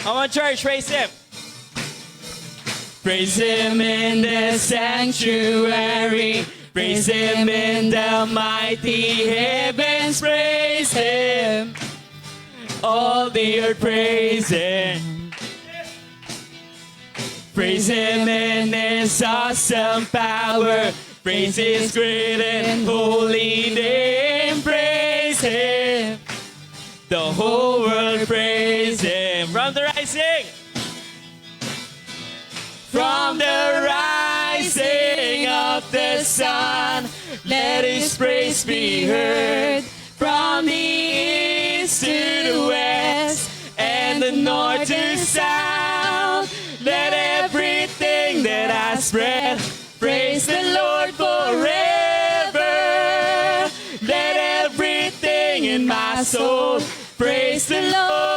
Come on, church, praise Him. Praise Him in the sanctuary. Praise Him in the mighty heavens. Praise Him. All the earth praise Him. Praise Him in His awesome power. Praise His great and holy name. Praise Him. The whole world praise Him. From the rising. From the rising of the sun, let His praise be heard. From the east to the west, and the north to south, let everything that has breath praise the Lord forever. Let everything in my soul praise the Lord.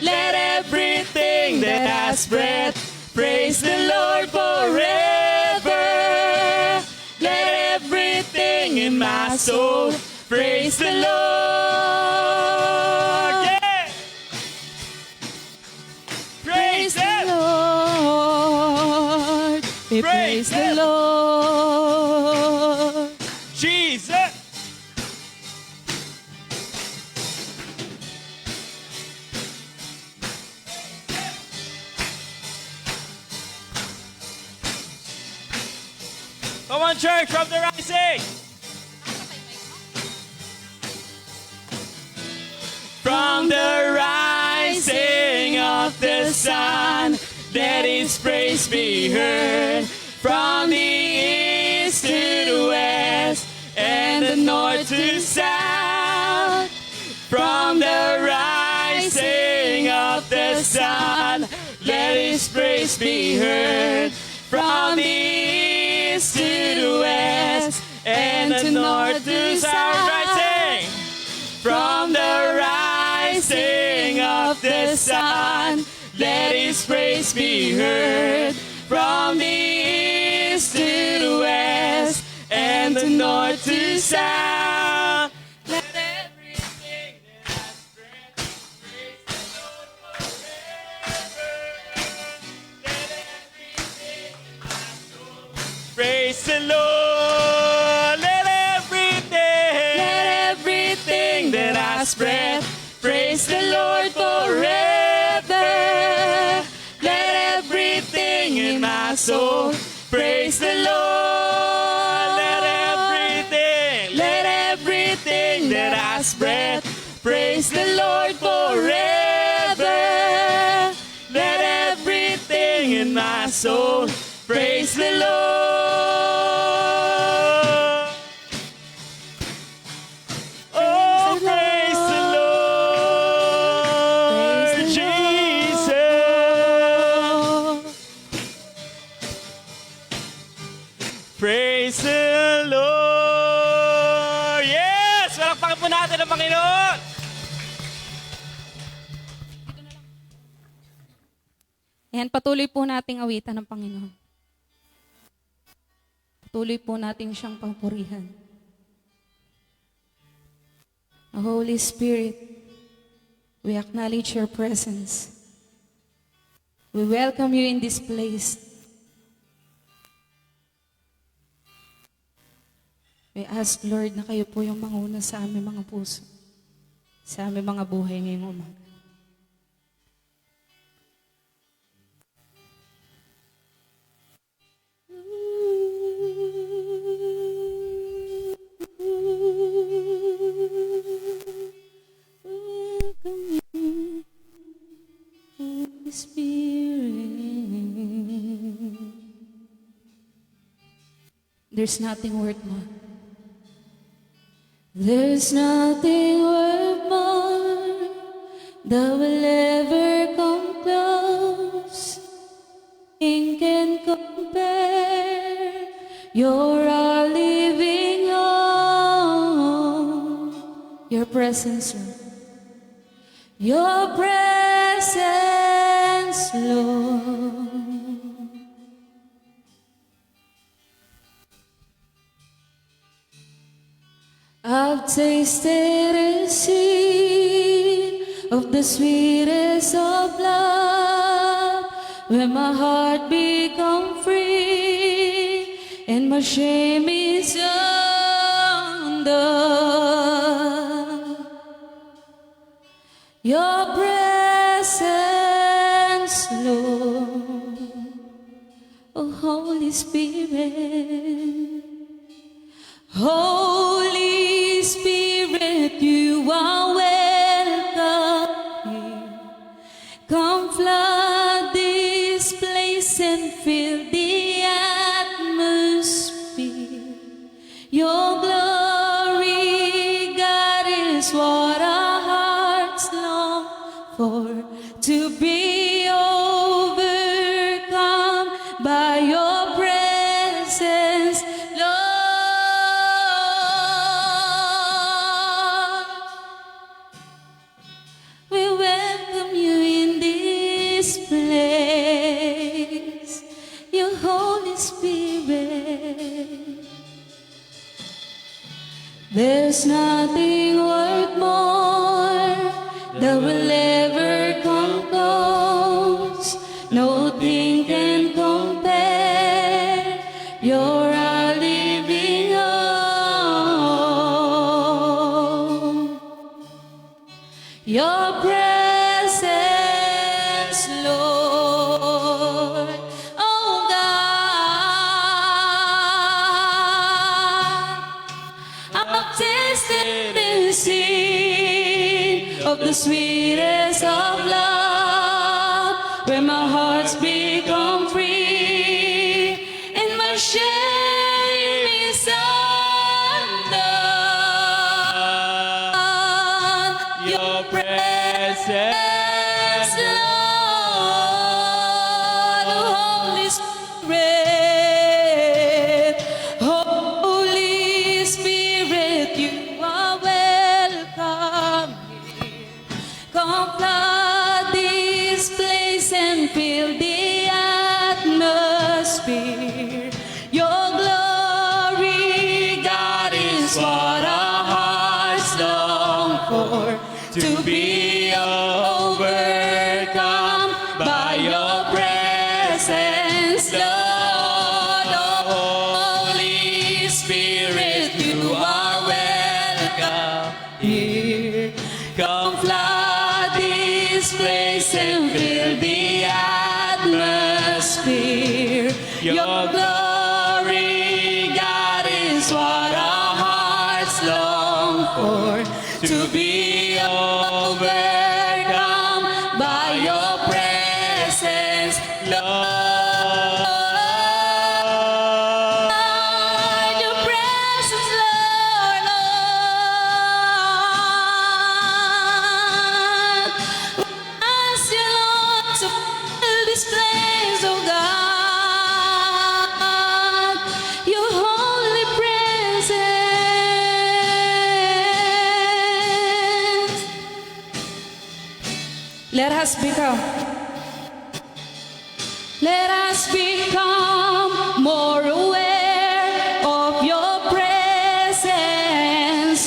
Let everything that has breath praise the Lord forever. Let everything in my soul praise the Lord. Yeah. Praise Him. Lord. We praise the Lord. Jesus. Come on, church, from the rising. From the rising of the sun, let His praise be heard. From the east to the west, and the north to south. From the rising of the sun, let His praise be heard. From the east to the west, and the north to south. Rising. From the rising of the sun, let His praise be heard. From the east to the west, and the north to south. Let everything that has breath praise the Lord forever. Let everything in my soul praise the Lord. Let everything that has breath praise the Lord forever. Let everything in my soul praise the Lord. Let everything that has breath praise the Lord forever. Let everything in my soul praise the Lord. Oh, praise the Lord, Jesus. Praise the Lord. Yes! Palakpakan po natin ang Panginoon. Ayan, patuloy po nating awitan ng Panginoon. Patuloy po nating siyang papurihan. Holy Spirit, we acknowledge your presence. We welcome you in this place. We ask, Lord, na kayo po yung manguna sa aming mga puso, sa aming mga buhay ngayong umaga. Holy Spirit, there's nothing worth more. There's nothing worth more that will ever come close. Nothing can compare. You're our living hope. Your presence, Lord. Your presence, Lord. I've tasted and seen of the sweetest of love, when my heart become free and my shame is undone. Your presence, Lord, oh Holy Spirit, Holy Spirit, you are welcome here. Come flood this place and fill the atmosphere. Your glory, God, is what our hearts long for, to be overcome by your presence, Lord. We welcome you in this place, your Holy Spirit. There's nothing worth more that will ever come close. Nothing can compare. You're our living hope. Your presence, Lord, oh God, I've tasted and seen of the sweetest of love, when my heart's become free and my shame is undone. Your presence, Lord, Holy Spirit, Holy Spirit, you are welcome here. Come flood this place and fill the atmosphere. Your glory, God, is what our hearts long for, to be overcome by your presence, Lord. Oh, Holy Spirit, you are welcome here. Come flood this place and fill the atmosphere. Your glory, God, is what our hearts long for, to be overcome by your presence, Lord. Your presence, Lord, Lord. We ask you, Lord, to fill this place, oh God, your holy presence. Let us become more aware of your presence.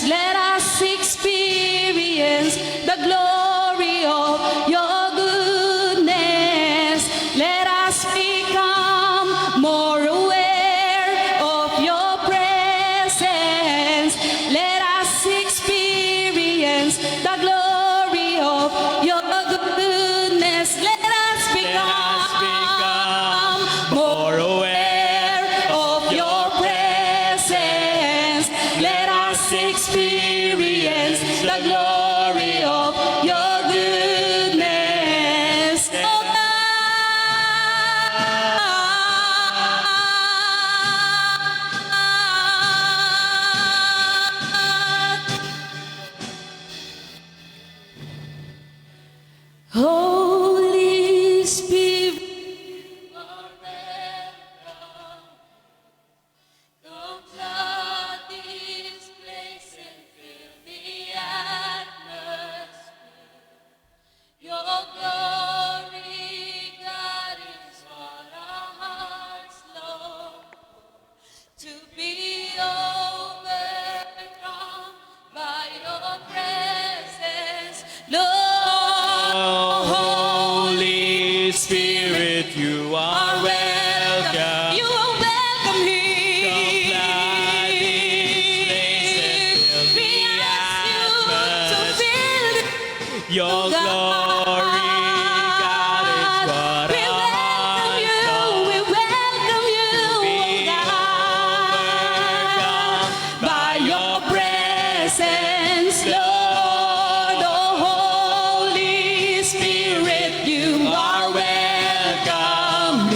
Let us experience the glory of your goodness. Let us become more aware of your presence. Let us experience the glory of your goodness. Let us become more aware of your presence. Let us experience the glory of your goodness. Oh God. Holy Spirit, come flood this place and fill the atmosphere. Your glory, God, is what our hearts long for, to be overcome by your presence, Lord. Your glory, God, is what We our welcome hearts you, long we welcome you, be oh God, by your presence, Lord, oh Holy Spirit, you are welcome.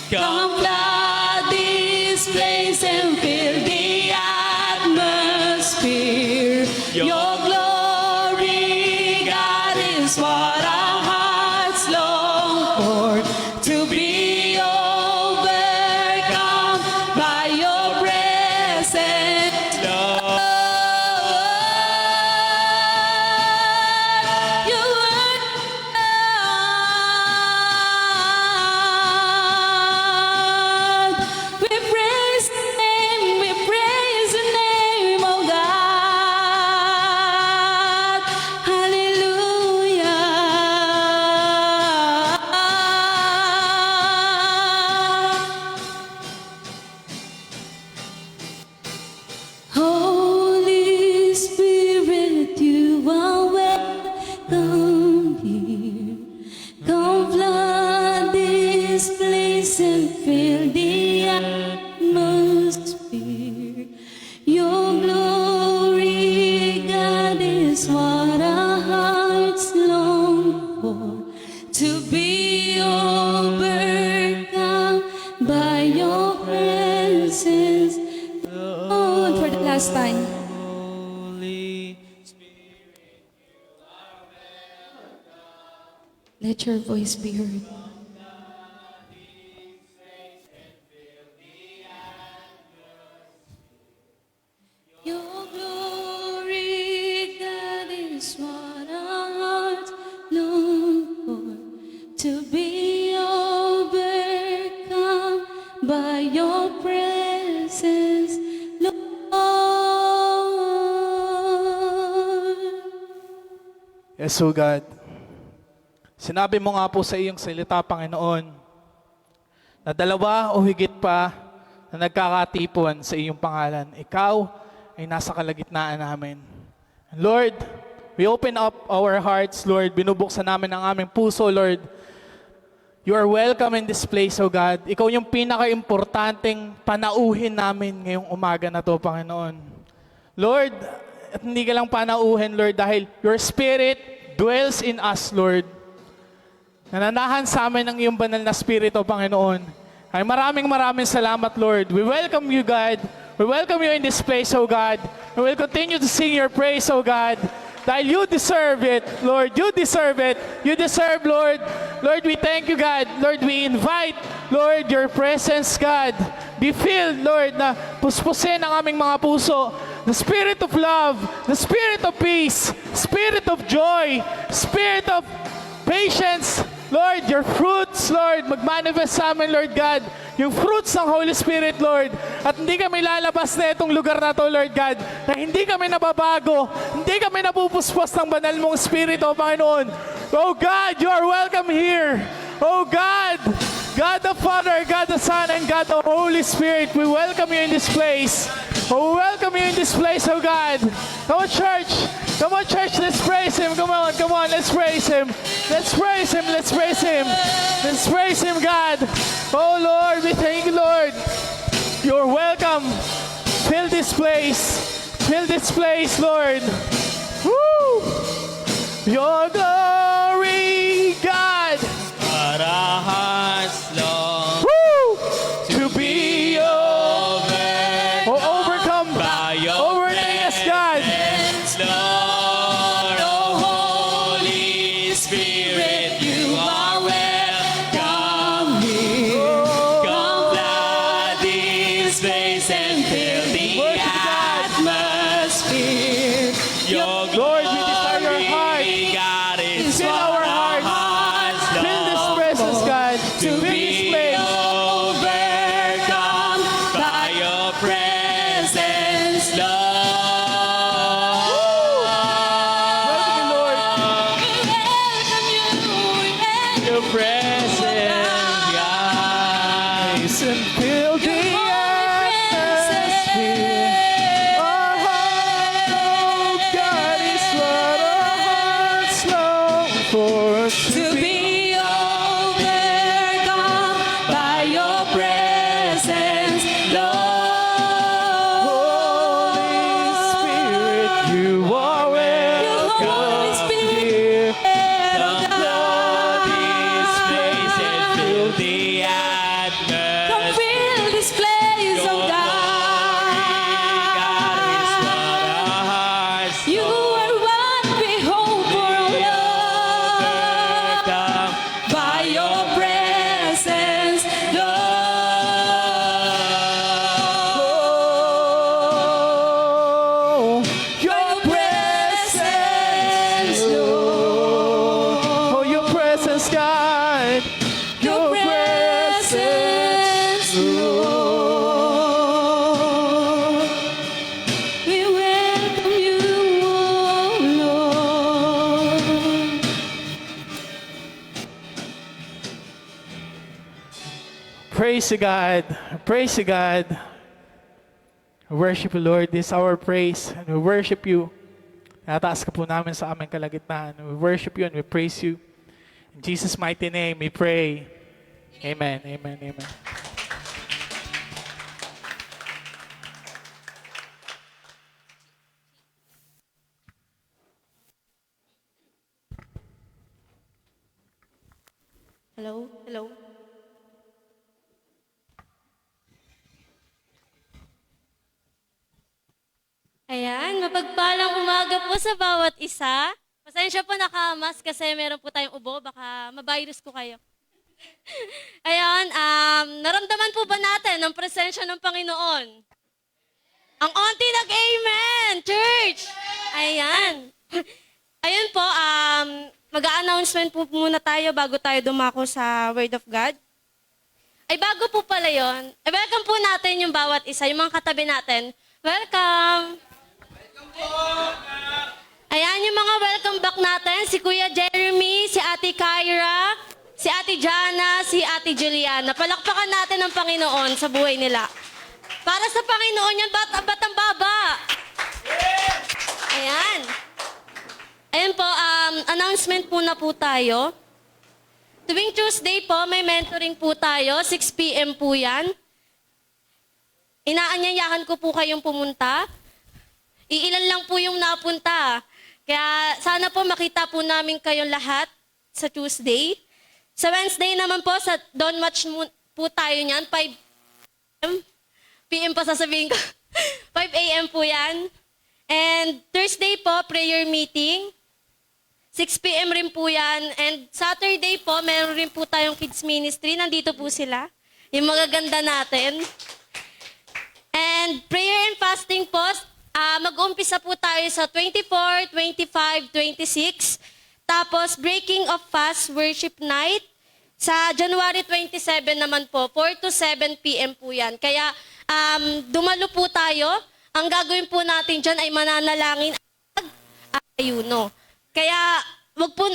Come flood this place and fill the atmosphere. Your glory, God, is what our hearts long for. To be overcome by your presence, Lord. Your word. We praise the name, we praise the name, oh God. Hallelujah. Holy Spirit, you are welcome here. Come flood this place and fill the atmosphere. Your glory, God, is what our hearts long for. To be overcome by your presence. Lord, for the last time. Holy Let your voice be heard. Your glory, God, is what our hearts long for. To be overcome by your presence, Lord. Yes, O God. Sinabi mo nga po sa iyong salita, Panginoon, na dalawa o higit pa na nagkakatipuan sa iyong pangalan. Ikaw ay nasa kalagitnaan namin. Lord, we open up our hearts, Lord. Binubuksan namin ang aming puso, Lord. You are welcome in this place, O God. Ikaw yung pinaka-importanting panauhin namin ngayong umaga na to, Panginoon. Lord, at hindi ka lang panauhin, Lord, dahil your Spirit dwells in us, Lord. Nananahan sa amin ang iyong banal na Espiritu, Panginoon. Ay maraming salamat, Lord. We welcome you, God. We welcome you in this place, O God. We will continue to sing your praise, O God. Dahil you deserve it, Lord. You deserve it. You deserve, Lord. Lord, we thank you, God. Lord, we invite, Lord, your presence, God. Be filled, Lord, na puspusin ang aming mga puso. The Spirit of love, the Spirit of peace, Spirit of joy, Spirit of patience, Lord, your fruits, Lord, mag-manifest sa amin, Lord God, yung fruits ng Holy Spirit, Lord. At hindi kami lalabas na itong lugar na to, Lord God, na hindi kami nababago, hindi kami napupuspos ng banal mong Espiritu, Panginoon. Oh God, you are welcome here. Oh God, God the Father, God the Son, and God the Holy Spirit, we welcome you in this place. Oh, we welcome you in this place, oh God. Come on, church. Come on, church. Let's praise Him. Come on. Let's praise Him. Let's praise Him. Let's praise Him. Let's praise Him, God. Oh, Lord, we thank you, Lord. You're welcome. Fill this place. Fill this place, Lord. Woo! Your glory, God. But our hearts long Woo! to be Overcome by your Overtake us, God. presence, Lord. Oh, Holy Spirit, you are welcome here. Come flood this place and fill the atmosphere. Your Lord, we desire your heart. glory, God, is Fill what our our hearts. hearts Fill this long presence, for. God. To Fill this be place. overcome by your presence, Lord. Welcome you, Lord. Your presence, God. And fill the atmosphere. Our heart, oh God, is what our heart You are what we hope for, oh Lord. Come By your presence, Lord. Your presence, Lord. Oh, your presence, God. Your presence, Lord. We welcome you, oh Lord. Praise to God. Praise to God. We worship you, Lord. This is our praise. And we worship you. Nataas ka po namin sa aming kalagitnaan. We worship you and we praise you. In Jesus' mighty name, we pray. Amen, amen, amen. Hello? Hello? Ayan, mapagpalang umaga po sa bawat isa. Pasensya po nakamas kasi meron po tayong ubo, baka mavirus ko kayo. Ayan, naramdaman po ba natin ang presensya ng Panginoon? Ang onti nag-amen, church! Ayan. Ayun po, mag-a-announcement po muna tayo bago tayo dumako sa Word of God. Ay bago po pala yun, welcome po natin yung bawat isa, yung mga katabi natin. Welcome! Ayan yung mga welcome back natin, si Kuya Jeremy, si Ate Kyra, si Ate Jana, si Ate Juliana. Palakpakan natin ang Panginoon sa buhay nila. Para sa Panginoon yan, batang baba. Ayan. Ayan po, announcement po na po tayo. Tuwing Tuesday po, may mentoring po tayo, 6 p.m. po yan. Inaanyayahan ko po kayong pumunta. Iilan lang po yung napunta. Kaya sana po makita po namin kayong lahat sa Tuesday. Sa Wednesday naman po, sa Dawn Match po tayo niyan, 5 p.m. pa sasabihin ko. 5 a.m. po yan. And Thursday po, prayer meeting. 6 p.m. rin po yan. And Saturday po, meron rin po tayong kids ministry. Nandito po sila. Yung magaganda natin. And prayer and fasting po, mag-umpisa po tayo sa 24, 25, 26. Tapos breaking of fast worship night. Sa January 27 naman po, 4 to 7 p.m. po yan. Kaya dumalo po tayo. Ang gagawin po natin dyan ay mananalangin at ayuno. Kaya wag po,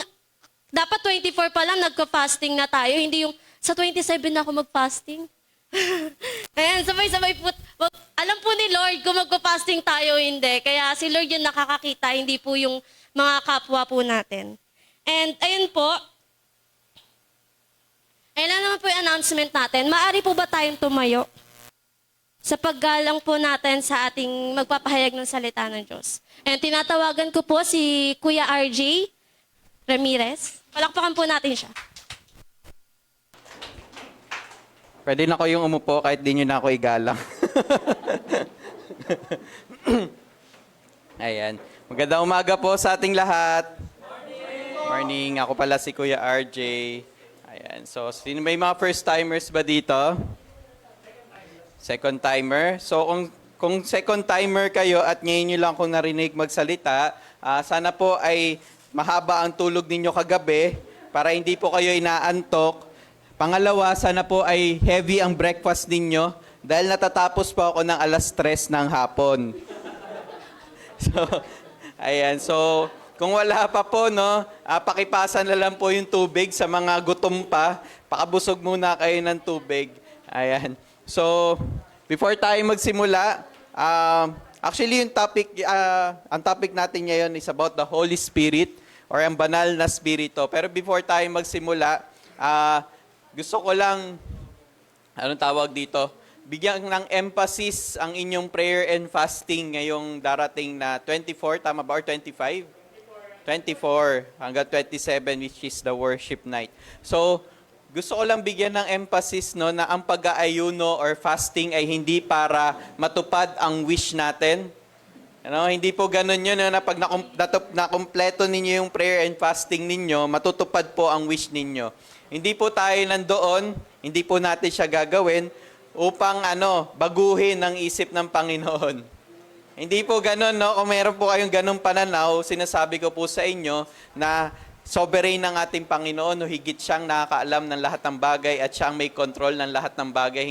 dapat 24 pa lang nagka-fasting na tayo. Hindi yung sa 27 na ako mag-fasting. Ayan, sabay-sabay po. Alam po ni Lord kung magpa-fasting tayo o hindi. Kaya si Lord yung nakakakita, hindi po yung mga kapwa po natin. And ayun po, ayun lang naman po yung announcement natin. Maaari po ba tayong tumayo sa paggalang po natin sa ating magpapahayag ng salita ng Diyos? And tinatawagan ko po si Kuya RJ Ramirez. Palakpakan po natin siya. Pwede na ko yung umupo kahit di nyo na ako igalang. Ayan. Magandang umaga po sa ating lahat. Morning. Ako pala si Kuya RJ. Ayan. So, sino may mga first-timers ba dito? Second-timer. So, kung second-timer kayo at ngayon nyo lang kung narinig magsalita, sana po ay mahaba ang tulog ninyo kagabi para hindi po kayo inaantok. Pangalawa, sana po ay heavy ang breakfast ninyo dahil natatapos po ako ng 3:00 ng hapon. So, ayan. So, kung wala pa po, no, pakipasan na lang po yung tubig sa mga gutom pa. Pakabusog muna kayo ng tubig. Ayan. So, before tayo magsimula, actually yung topic, ang topic natin ngayon is about the Holy Spirit or ang banal na spirito. Pero before tayo magsimula, gusto ko lang, anong tawag dito, bigyan ng emphasis ang inyong prayer and fasting ngayong darating na 24, tama ba? Or 25? 24 hanggang 27, which is the worship night. So, gusto ko lang bigyan ng emphasis no, na ang pag-aayuno or fasting ay hindi para matupad ang wish natin. Ano, hindi po ganun yun, na pag nakumpleto ninyo yung prayer and fasting ninyo, matutupad po ang wish ninyo. Hindi po tayo nandoon, hindi po natin siya gagawin upang baguhin ang isip ng Panginoon. Hindi po ganun, no? Kung meron po kayong ganung pananaw, sinasabi ko po sa inyo na sovereign ng ating Panginoon, no, higit siyang nakakaalam ng lahat ng bagay at siyang may control ng lahat ng bagay.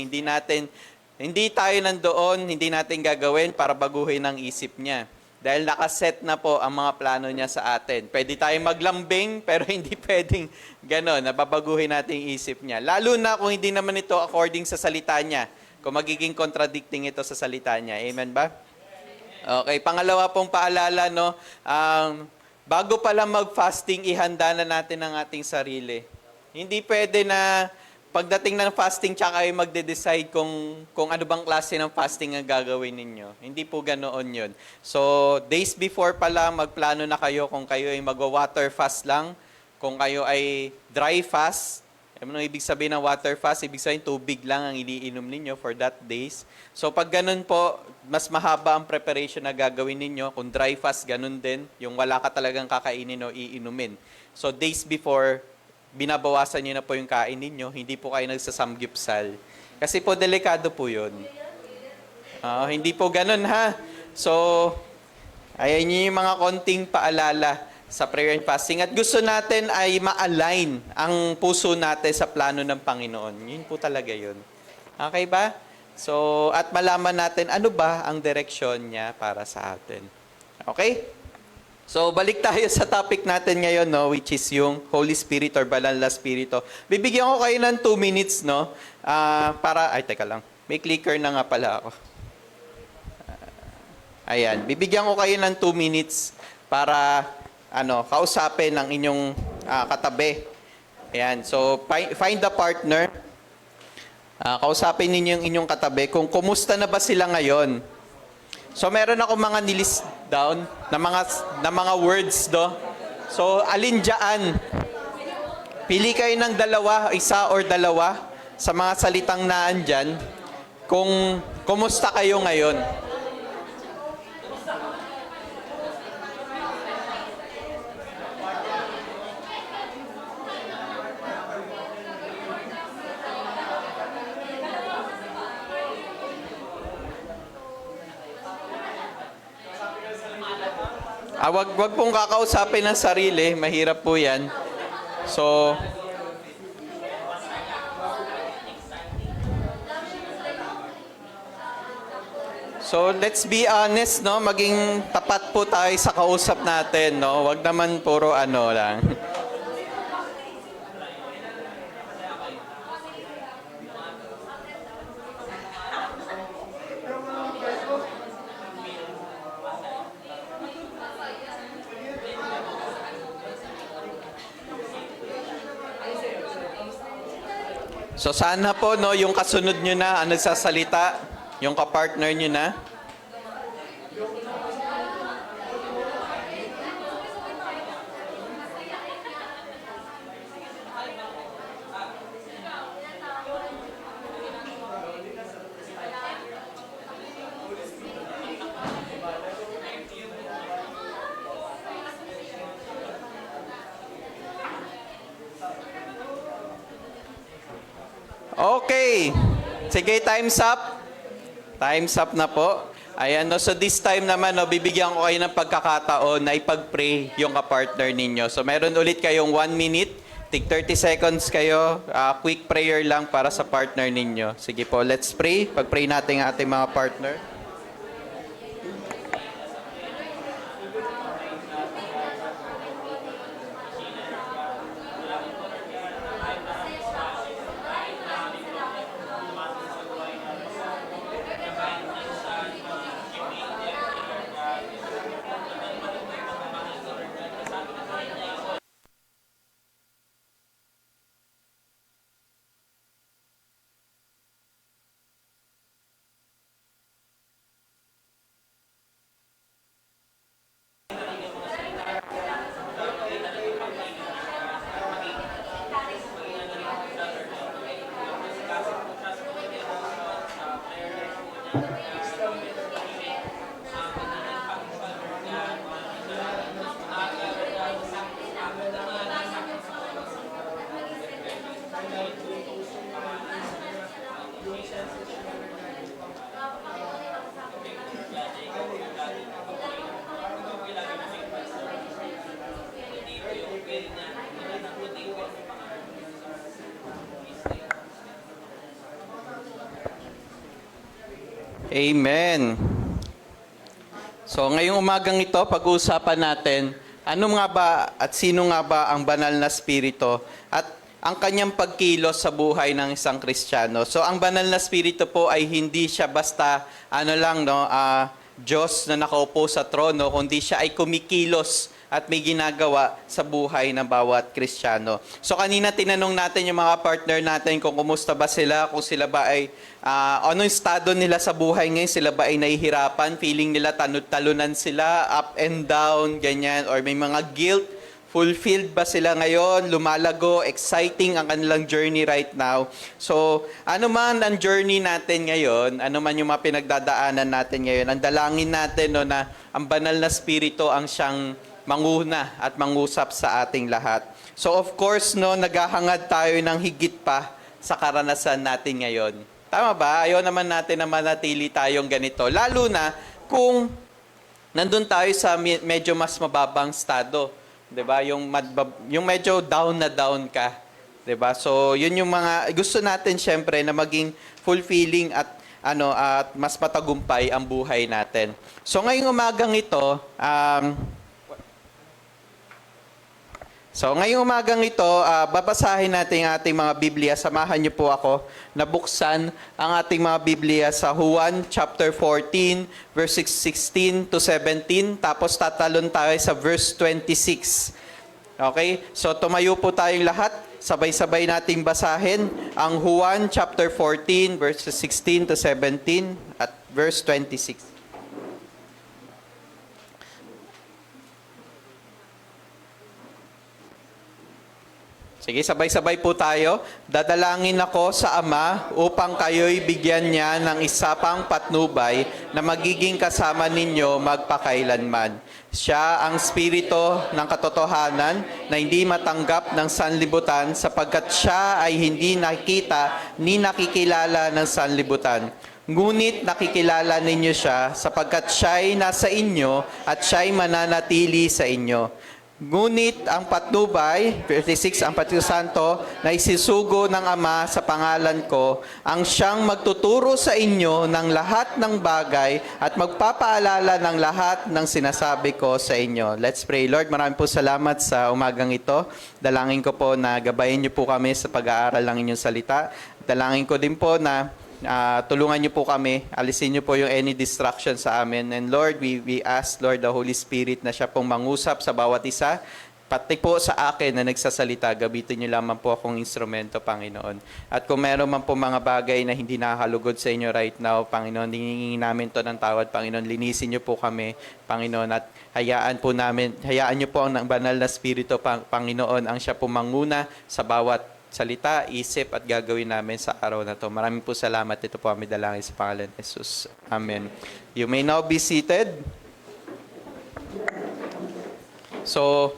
Hindi tayo nandoon, hindi natin gagawin para baguhin ang isip niya. Dahil nakaset na po ang mga plano niya sa atin. Pwede tayong maglambing, pero hindi pwedeng gano'n, nababaguhin natin yung isip niya. Lalo na kung hindi naman ito according sa salita niya. Kung magiging contradicting ito sa salita niya. Amen ba? Okay, pangalawa pong paalala, no, bago pa lang mag-fasting, ihanda na natin ang ating sarili. Hindi pwede na pagdating ng fasting, tsaka kayo magde-decide kung ano bang klase ng fasting ang gagawin ninyo. Hindi po ganoon yun. So, days before pala, magplano na kayo kung kayo ay magwa-water fast lang, kung kayo ay dry fast. Ano ibig sabihin ng water fast? Ibig sabihin tubig lang ang iniinom ninyo for that days. So, pag ganun po, mas mahaba ang preparation na gagawin ninyo. Kung dry fast, ganun din. Yung wala ka talagang kakainin o iinumin. So, days before, binabawasan nyo na po yung kain ninyo, hindi po kayo nagsasamgyupsal. Kasi po, delikado po yun. Hindi po ganun, ha? So, ayan yung mga konting paalala sa prayer and fasting. At gusto natin ay ma-align ang puso natin sa plano ng Panginoon. Yun po talaga yun. Okay ba? So, at malaman natin ano ba ang direksyon niya para sa atin. Okay? So, balik tayo sa topic natin ngayon, no, which is yung Holy Spirit or Banal na Espiritu. Bibigyan ko kayo ng 2 minutes, no, teka lang. May clicker na nga pala ako. Ayan, bibigyan ko kayo ng 2 minutes para, kausapin ang inyong katabi. Ayan, so, find the partner. Kausapin ninyo yung inyong katabi kung kumusta na ba sila ngayon. So meron ako mga nilist down na mga words do. So alin diyan? Pili kayo ng isa or dalawa sa mga salitang naandyan kung kumusta kayo ngayon. Wag pong kakausapin ng sarili. Mahirap po yan. So let's be honest, no? Maging tapat po tayo sa kausap natin, no? Wag naman puro lang. So sana po, no, yung kasunod nyo na, ang nagsasalita, yung kapartner nyo na. Okay. Sige, time's up. Time's up na po. Ayan, no, so this time naman, no, bibigyan ko kayo ng pagkakataon na ipag-pray yung kapartner ninyo. So meron ulit kayong 1 minute. Take 30 seconds kayo. Quick prayer lang para sa partner ninyo. Sige po, let's pray. Pag-pray natin ang ating mga partner. Amen. So ngayong umagang ito, pag-uusapan natin, ano nga ba at sino nga ba ang banal na spirito at ang kanyang pagkilos sa buhay ng isang Kristiyano. So ang banal na spirito po ay hindi siya basta Diyos na nakaupo sa trono, kundi siya ay kumikilos at may ginagawa sa buhay ng bawat Kristiyano. So kanina tinanong natin yung mga partner natin kung kumusta ba sila, kung sila ba ay ano yung estado nila sa buhay ngayon, sila ba ay nahihirapan, feeling nila talunan sila, up and down, ganyan, or may mga guilt, fulfilled ba sila ngayon, lumalago, exciting ang kanilang journey right now. So ano man ang journey natin ngayon, ano man yung mga pinagdadaanan natin ngayon, ang dalangin natin na ang banal na spirito ang siyang manguna at mangusap sa ating lahat. So of course, naghahangad tayo ng higit pa sa karanasan natin ngayon. Tama ba? Ayaw naman natin na manatili tayong ganito. Lalo na kung nandun tayo sa medyo mas mababang estado. 'Di ba? Yung medyo down na down ka. 'Di ba? So yun yung mga gusto natin syempre na maging fulfilling at mas matagumpay ang buhay natin. So ngayong umagang ito, babasahin natin ang ating mga Biblia. Samahan niyo po ako na buksan ang ating mga Biblia sa Juan chapter 14, verse 16 to 17. Tapos tatalon tayo sa verse 26. Okay? So tumayo po tayong lahat. Sabay-sabay nating basahin ang Juan chapter 14, verse 16 to 17 at verse 26. Sige, sabay-sabay po tayo. Dadalangin ako sa Ama upang kayo'y bigyan niya ng isa pang patnubay na magiging kasama ninyo magpakailanman. Siya ang spirito ng katotohanan na hindi matanggap ng sanlibutan sapagkat siya ay hindi nakita ni nakikilala ng sanlibutan. Ngunit nakikilala ninyo siya sapagkat siya'y nasa inyo at siya'y mananatili sa inyo. Ngunit ang patnubay, 36, ang Patio Santo, na isisugo ng Ama sa pangalan ko, ang siyang magtuturo sa inyo ng lahat ng bagay at magpapaalala ng lahat ng sinasabi ko sa inyo. Let's pray. Lord, maraming po salamat sa umagang ito. Dalangin ko po na gabayin niyo po kami sa pag-aaral ng inyong salita. Dalangin ko din po na tulungan niyo po kami, alisin niyo po yung any distraction sa amin. And Lord, we ask, Lord, the Holy Spirit na siya pong mangusap sa bawat isa, pati po sa akin na nagsasalita, gabitin niyo lamang po akong instrumento, Panginoon. At kung meron man po mga bagay na hindi nakakalugod sa inyo right now, Panginoon, hinihingi namin to ng tawad, Panginoon, linisin niyo po kami, Panginoon, at hayaan niyo po ang banal na Espiritu, Panginoon, ang siya po manguna sa bawat salita, isip at gagawin namin sa araw na to. Maraming po salamat. Ito po kami dalangin sa pangalan ni Jesus. Amen. You may now be seated. So,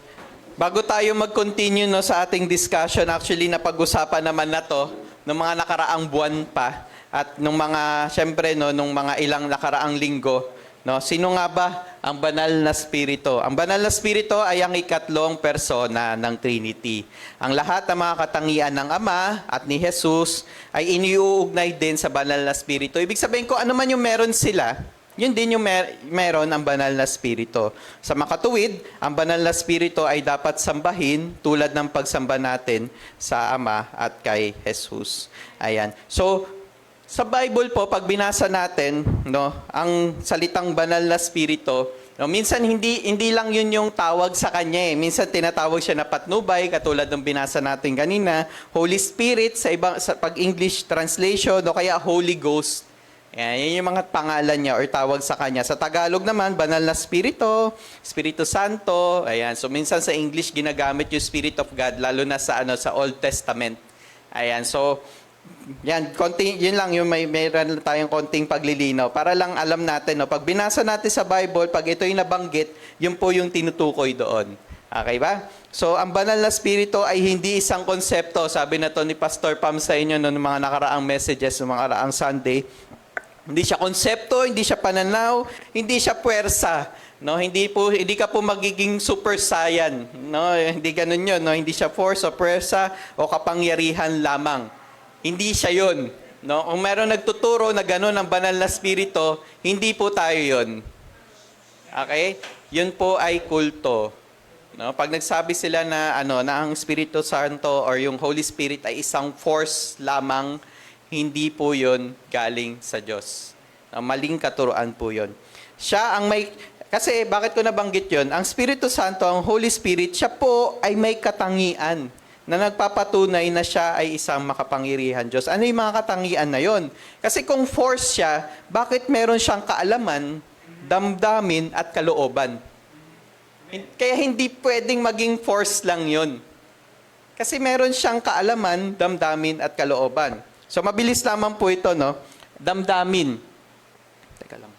bago tayo mag-continue sa ating discussion, actually napag-usapan naman na to ng mga nakaraang buwan pa at nung mga, syempre, nung mga ilang nakaraang linggo. Sino nga ba ang banal na spirito? Ang banal na spirito ay ang ikatlong persona ng Trinity. Ang lahat ng mga katangian ng Ama at ni Jesus ay iniuugnay din sa banal na spirito. Ibig sabihin ko, ano man yung meron sila, yun din yung meron ang banal na spirito. Sa makatuwid, ang banal na spirito ay dapat sambahin tulad ng pagsamba natin sa Ama at kay Jesus. Ayan. So, sa Bible po, pag binasa natin, ang salitang banal na spirito, minsan hindi lang yun yung tawag sa kanya. Minsan tinatawag siya na patnubay, katulad ng binasa natin kanina, Holy Spirit sa pag-English translation, o kaya Holy Ghost. Yan yung mga pangalan niya or tawag sa kanya. Sa Tagalog naman, banal na spirito, Espiritu Santo. Ayan. So minsan sa English ginagamit yung Spirit of God, lalo na sa Old Testament. Ayan. So yun lang yung mayroon tayong konting paglilinaw para lang alam natin, pag binasa natin sa Bible, pag ito'y nabanggit, yun po yung tinutukoy doon. Okay ba? So, ang banal na spirito ay hindi isang konsepto. Sabi na to ni Pastor Pam sa inyo noong mga nakaraang messages, noong mga nakaraang Sunday. Hindi siya konsepto, hindi siya pananaw, hindi siya puwersa. Hindi ka po magiging super saiyan. Hindi ganun yun. Hindi siya force o puwersa o kapangyarihan lamang. Hindi siya yun. No? Kung meron nagtuturo na gano'n ang banal na spirito, hindi po tayo yun. Okay? Yun po ay kulto. No? Pag nagsabi sila na, na ang Espiritu Santo or yung Holy Spirit ay isang force lamang, hindi po yun galing sa Diyos. Maling katuruan po yun. Siya ang may... Kasi bakit ko nabanggit yun? Ang Espiritu Santo, ang Holy Spirit, siya po ay may katangian na nagpapatunay na siya ay isang makapangyarihan Diyos. Ano yung mga katangian na yon? Kasi kung force siya, bakit meron siyang kaalaman, damdamin, at kalooban? Kaya hindi pwedeng maging force lang yon. Kasi meron siyang kaalaman, damdamin, at kalooban. So mabilis lamang po ito, no? Damdamin. Teka lang.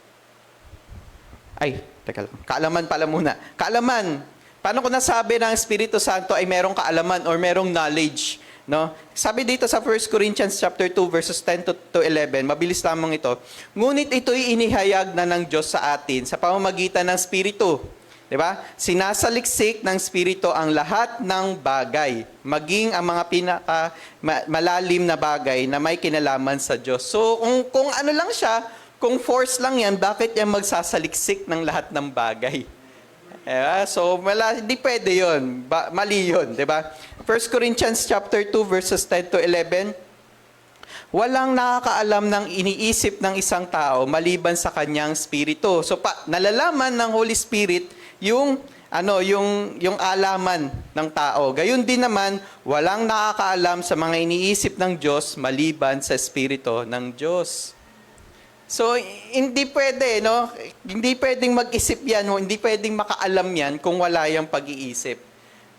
Teka lang. Kaalaman pala muna. Kaalaman. Paano ko nasabi na ang Espiritu Santo ay merong kaalaman or merong knowledge? No? Sabi dito sa 1 Corinthians chapter 2 verses 10 to 11, mabilis lamang ito. Ngunit ito'y inihayag na ng Diyos sa atin sa pamamagitan ng Espiritu. Diba? Sinasaliksik ng Espiritu ang lahat ng bagay, maging ang mga malalim na bagay na may kinalaman sa Diyos. So kung ano lang siya, kung force lang yan, bakit yan magsasaliksik ng lahat ng bagay? So, hindi pwede yun. Mali yun, di ba? 1 Corinthians chapter 2, verses 10 to 11, walang nakakaalam ng iniisip ng isang tao maliban sa kanyang spirito. So, nalalaman ng Holy Spirit yung alaman ng tao. Gayun din naman, walang nakakaalam sa mga iniisip ng Diyos maliban sa spirito ng Diyos. So, hindi pwede, no? Hindi pwedeng mag-isip yan, o hindi pwedeng makaalam yan kung wala yung pag-iisip.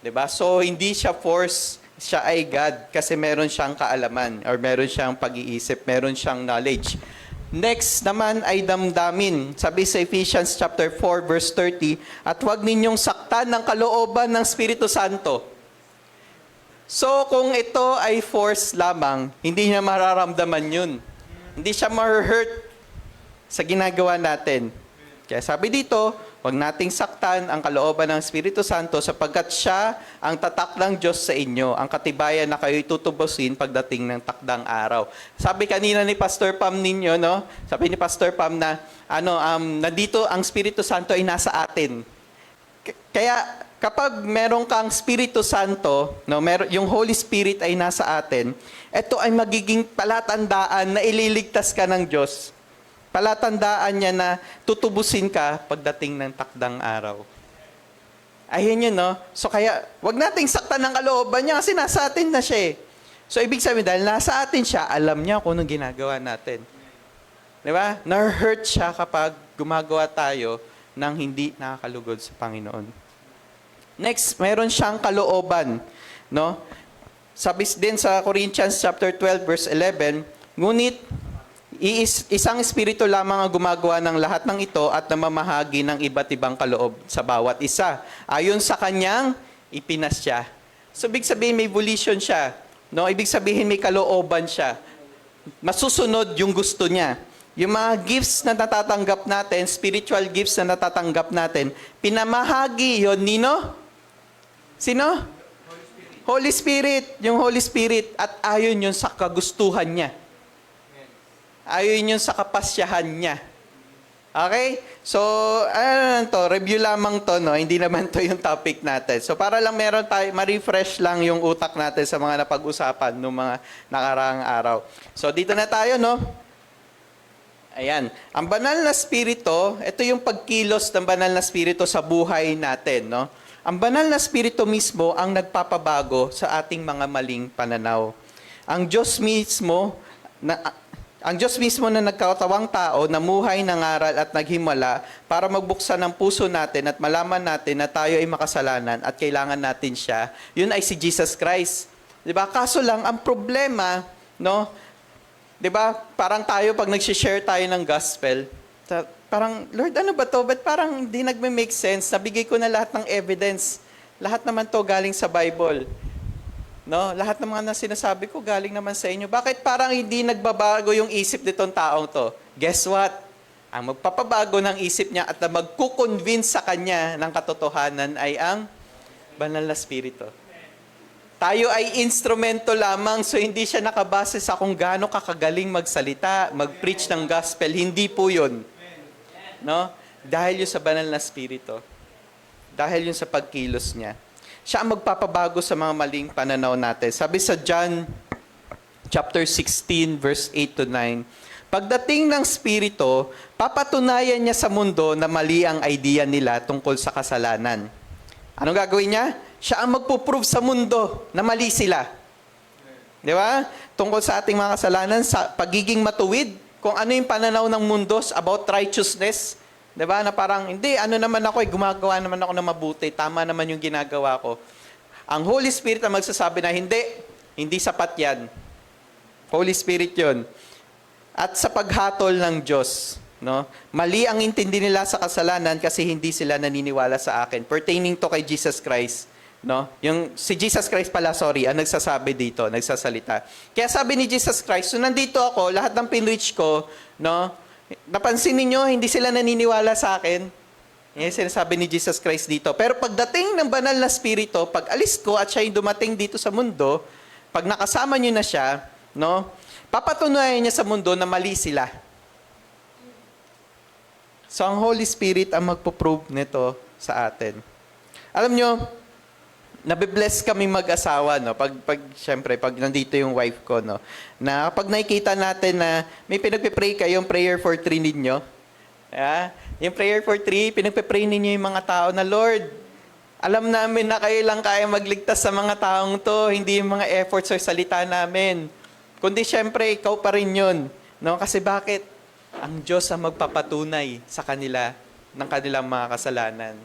'Di ba? So, hindi siya force, siya ay God kasi meron siyang kaalaman or meron siyang pag-iisip, meron siyang knowledge. Next naman ay damdamin. Sabi sa Ephesians chapter 4 verse 30, at huwag ninyong saktan ng kalooban ng Espiritu Santo. So, kung ito ay force lamang, hindi niya mararamdaman yun. Hindi siya ma-hurt sa ginagawa natin. Kaya sabi dito, huwag nating saktan ang kalooban ng Espiritu Santo sapagkat siya ang tatak ng Diyos sa inyo, ang katibayan na kayo'y tutubusin pagdating ng takdang araw. Sabi kanina ni Pastor Pam ninyo, no? Sabi ni Pastor Pam na, nandito ang Espiritu Santo ay nasa atin. Kaya, kapag meron kang Espiritu Santo, no, yung Holy Spirit ay nasa atin, ito ay magiging palatandaan na ililigtas ka ng Diyos. Palatandaan niya na tutubusin ka pagdating ng takdang araw. Ayun yun, no? So kaya, wag nating saktan ng kalooban niya kasi nasa atin na siya eh. So ibig sabihin, dahil nasa atin siya, alam niya kung anong ginagawa natin. Di ba? Na-hurt siya kapag gumagawa tayo ng hindi nakakalugod sa Panginoon. Next, meron siyang kalooban. No? Sabi din sa Corinthians chapter 12 verse 11, ngunit isang espiritu lamang ang gumagawa ng lahat ng ito at namamahagi ng iba't ibang kaloob sa bawat isa. Ayon sa kanyang ipinasya. So, ibig sabihin may volition siya. No? Ibig sabihin may kalooban siya. Masusunod yung gusto niya. Yung mga gifts na natatanggap natin, spiritual gifts na natatanggap natin, pinamahagi yon nino? Sino? Holy Spirit. Yung Holy Spirit. At ayon yun sa kagustuhan niya. Ayon yun sa kapasyahan niya. Okay? So, review lamang to, no? Hindi naman to yung topic natin. So, para lang meron tayo, ma-refresh lang yung utak natin sa mga napag-usapan noong mga nakaraang araw. So, dito na tayo, no? Ayan. Ang banal na spirito, ito yung pagkilos ng banal na spirito sa buhay natin, no? Ang banal na spirito mismo ang nagpapabago sa ating mga maling pananaw. Ang Diyos mismo na nagkatawang tao, namuhay, nangaral at naghimala para magbuksan ng puso natin at malaman natin na tayo ay makasalanan at kailangan natin siya. Yun ay si Jesus Christ. 'Di ba? Kaso lang ang problema, no? 'Di ba? Parang tayo pag nag-share tayo ng gospel, parang Lord, ano ba 'to? Ba't parang hindi nagme-make sense? Nabigay ko na lahat ng evidence. Lahat naman 'to galing sa Bible. No, lahat ng mga sinasabi ko galing naman sa inyo. Bakit parang hindi nagbabago yung isip nitong taong to? Guess what? Ang magpapabago ng isip niya at na magkukonvince sa kanya ng katotohanan ay ang banal na spirito. Tayo ay instrumento lamang, so hindi siya nakabase sa kung gaano kakagaling magsalita, mag-preach ng gospel. Hindi po yun. No? Dahil yun sa banal na spirito. Dahil yun sa pagkilos niya. Siya ang magpapabago sa mga maling pananaw natin. Sabi sa John chapter 16, verse 8 to 9, pagdating ng spirito, papatunayan niya sa mundo na mali ang idea nila tungkol sa kasalanan. Anong gagawin niya? Siya ang magpo-prove sa mundo na mali sila. Di ba? Tungkol sa ating mga kasalanan, sa pagiging matuwid, kung ano yung pananaw ng mundo about righteousness. Di ba? Na parang, hindi, ano naman ako, gumagawa naman ako na mabuti, tama naman yung ginagawa ko. Ang Holy Spirit ang magsasabi na, hindi sapat yan. Holy Spirit yun. At sa paghatol ng Diyos, no? Mali ang intindi nila sa kasalanan kasi hindi sila naniniwala sa akin. Pertaining to kay Jesus Christ. No? Yung si Jesus Christ pala, ang nagsasabi dito, nagsasalita. Kaya sabi ni Jesus Christ, so nandito ako, lahat ng pinreach ko, no? Napansin niyo hindi sila naniniwala sa akin. Yan sinasabi ni Jesus Christ dito. Pero pagdating ng banal na spirito, pag alis ko at siya yung dumating dito sa mundo, pag nakasama niyo na siya, no? Papatunayan niya sa mundo na mali sila. So ang Holy Spirit ang magpo-prove nito sa atin. Alam niyo, nabibless kami mag-asawa, no? Siyempre, pag nandito yung wife ko, no? Na pag nakikita natin na may pinagpipray kayong prayer for 3 ninyo, yung prayer for 3, pinagpipray ninyo yung mga tao na, Lord, alam namin na kayo lang kaya magligtas sa mga taong to, hindi yung mga efforts or salita namin. Kundi siyempre, ikaw pa rin yun. No? Kasi bakit? Ang Diyos ang magpapatunay sa kanila ng kanilang mga kasalanan.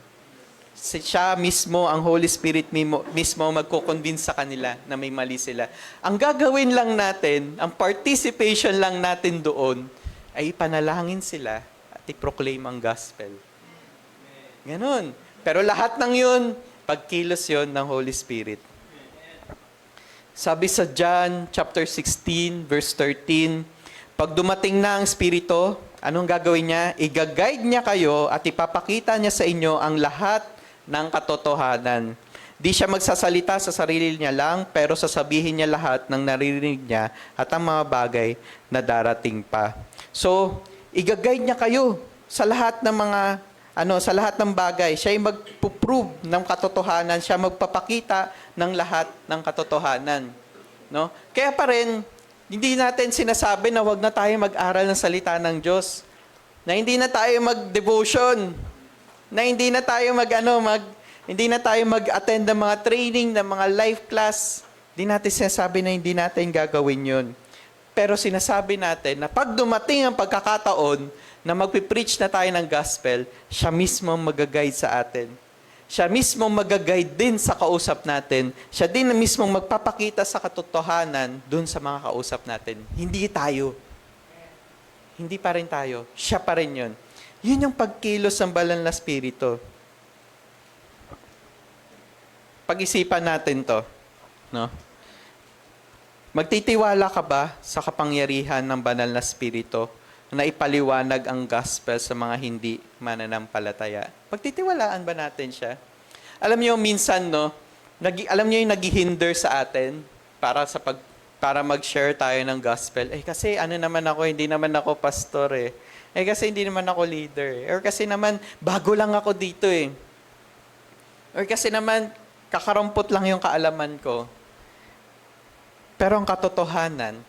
Siya mismo, ang Holy Spirit mismo magko-convince sa kanila na may mali sila. Ang gagawin lang natin, ang participation lang natin doon, ay panalangin sila at i-proclaim ang gospel. Ganon. Pero lahat ng yun, pagkilos yun ng Holy Spirit. Sabi sa John chapter 16, verse 13, pag dumating na ang Espiritu, anong gagawin niya? Iga-guide niya kayo at ipapakita niya sa inyo ang lahat ng katotohanan. Di siya magsasalita sa sarili niya lang, pero sasabihin niya lahat ng naririnig niya at ang mga bagay na darating pa. So, iga-guide niya kayo sa lahat ng mga sa lahat ng bagay. Siya ay magpo-prove ng katotohanan, siya magpapakita ng lahat ng katotohanan, no? Kaya pa rin hindi natin sinasabi na wag na tayo mag-aral ng salita ng Diyos. Na hindi na tayo mag-devotion. Na hindi na tayo hindi na tayo mag-attend ng mga training, ng mga life class. Hindi natin sinasabi na hindi natin gagawin yun. Pero sinasabi natin na pag dumating ang pagkakataon na magpipreach na tayo ng gospel, siya mismo mag-guide sa atin. Siya mismo mag-guide din sa kausap natin. Siya din mismo magpapakita sa katotohanan dun sa mga kausap natin. Hindi tayo. Hindi pa rin tayo. Siya pa rin yun. Yun yung pagkilos ng banal na spirito. Pag-isipan natin to. No? Magtitiwala ka ba sa kapangyarihan ng banal na spirito na ipaliwanag ang gospel sa mga hindi mananampalataya? Pagtitiwalaan ba natin siya? Alam niyo minsan, no, alam niyo yung naghihinder sa atin para mag-share tayo ng gospel. Kasi naman ako, hindi naman ako pastor eh. Kasi hindi naman ako leader. Or kasi naman, bago lang ako dito eh. Or kasi naman, kakarampot lang yung kaalaman ko. Pero ang katotohanan,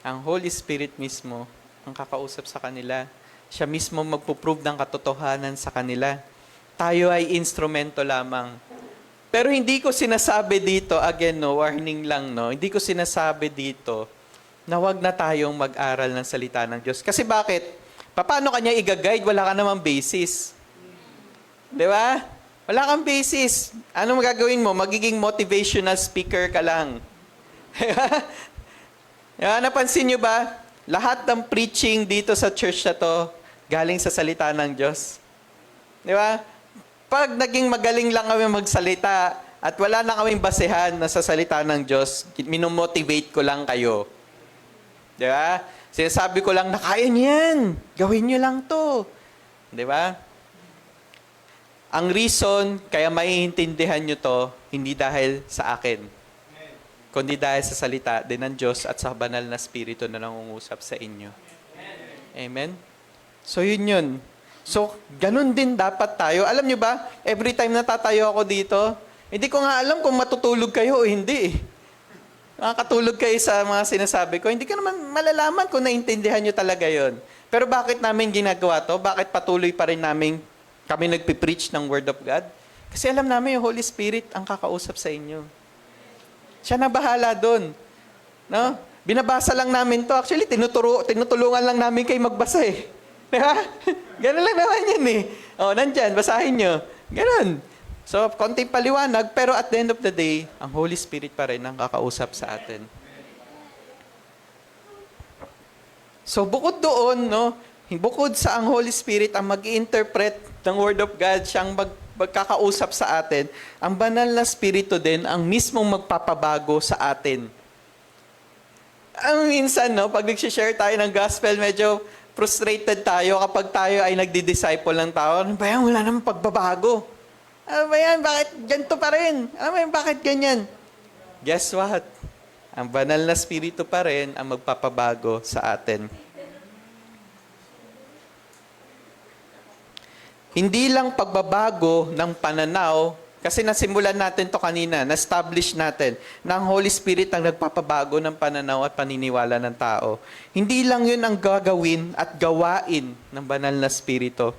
ang Holy Spirit mismo, ang kakausap sa kanila. Siya mismo magpo-prove ng katotohanan sa kanila. Tayo ay instrumento lamang. Pero hindi ko sinasabi dito, again, no, warning lang, no, hindi ko sinasabi dito na wag na tayong mag-aral ng salita ng Diyos. Kasi bakit? Paano kanya i-guide? Wala ka namang basis. Di ba? Wala kang basis. Ano magagawin mo? Magiging motivational speaker ka lang. Napansin nyo ba? Lahat ng preaching dito sa church na to, galing sa salita ng Diyos. Di ba? Pag naging magaling lang kami magsalita at wala na kaming basehan na sa salita ng Diyos, minomotivate ko lang kayo. Di ba? Sinasabi ko lang na kaya niyan. Gawin niyo lang to. Di ba? Ang reason kaya maiintindihan nyo to, hindi dahil sa akin. kundi dahil sa salita din ng Diyos at sa banal na Espiritu na nangungusap sa inyo. Amen? So, yun. So, ganun din dapat tayo. Alam nyo ba, every time natatayo ako dito, hindi ko nga alam kung matutulog kayo o hindi. Makakatulog kayo sa mga sinasabi ko. Hindi ko naman malalaman kung naintindihan nyo talaga yon. Pero bakit namin ginagawa to? Bakit patuloy pa rin namin kami nagpipreach ng Word of God? Kasi alam namin yung Holy Spirit ang kakausap sa inyo. Siya na bahala doon. No? Binabasa lang namin to. Actually, tinutulungan lang namin kayo magbasa eh. Diba? Ganun lang naman yan eh. O, nandyan, basahin nyo. Ganun. So, konting paliwanag, pero at the end of the day, ang Holy Spirit pa rin ang kakausap sa atin. So, bukod doon, no, bukod sa ang Holy Spirit ang mag-i-interpret ng Word of God, siyang magkakausap sa atin, ang banal na Espiritu din ang mismong magpapabago sa atin. Ang minsan, no, pag nag-share tayo ng gospel, medyo frustrated tayo kapag tayo ay nagdi-disciple ng tao. Ano ba yan? Wala namang pagbabago. Ano ba yan? Bakit ganito pa rin? Ano ba yan? Bakit ganyan? Guess what? Ang banal na Espiritu pa rin ang magpapabago sa atin. Hindi lang pagbabago ng pananaw, kasi nasimulan natin to kanina, na-establish natin na ang Holy Spirit ang nagpapabago ng pananaw at paniniwala ng tao. Hindi lang yun ang gagawin at gawain ng banal na Espiritu.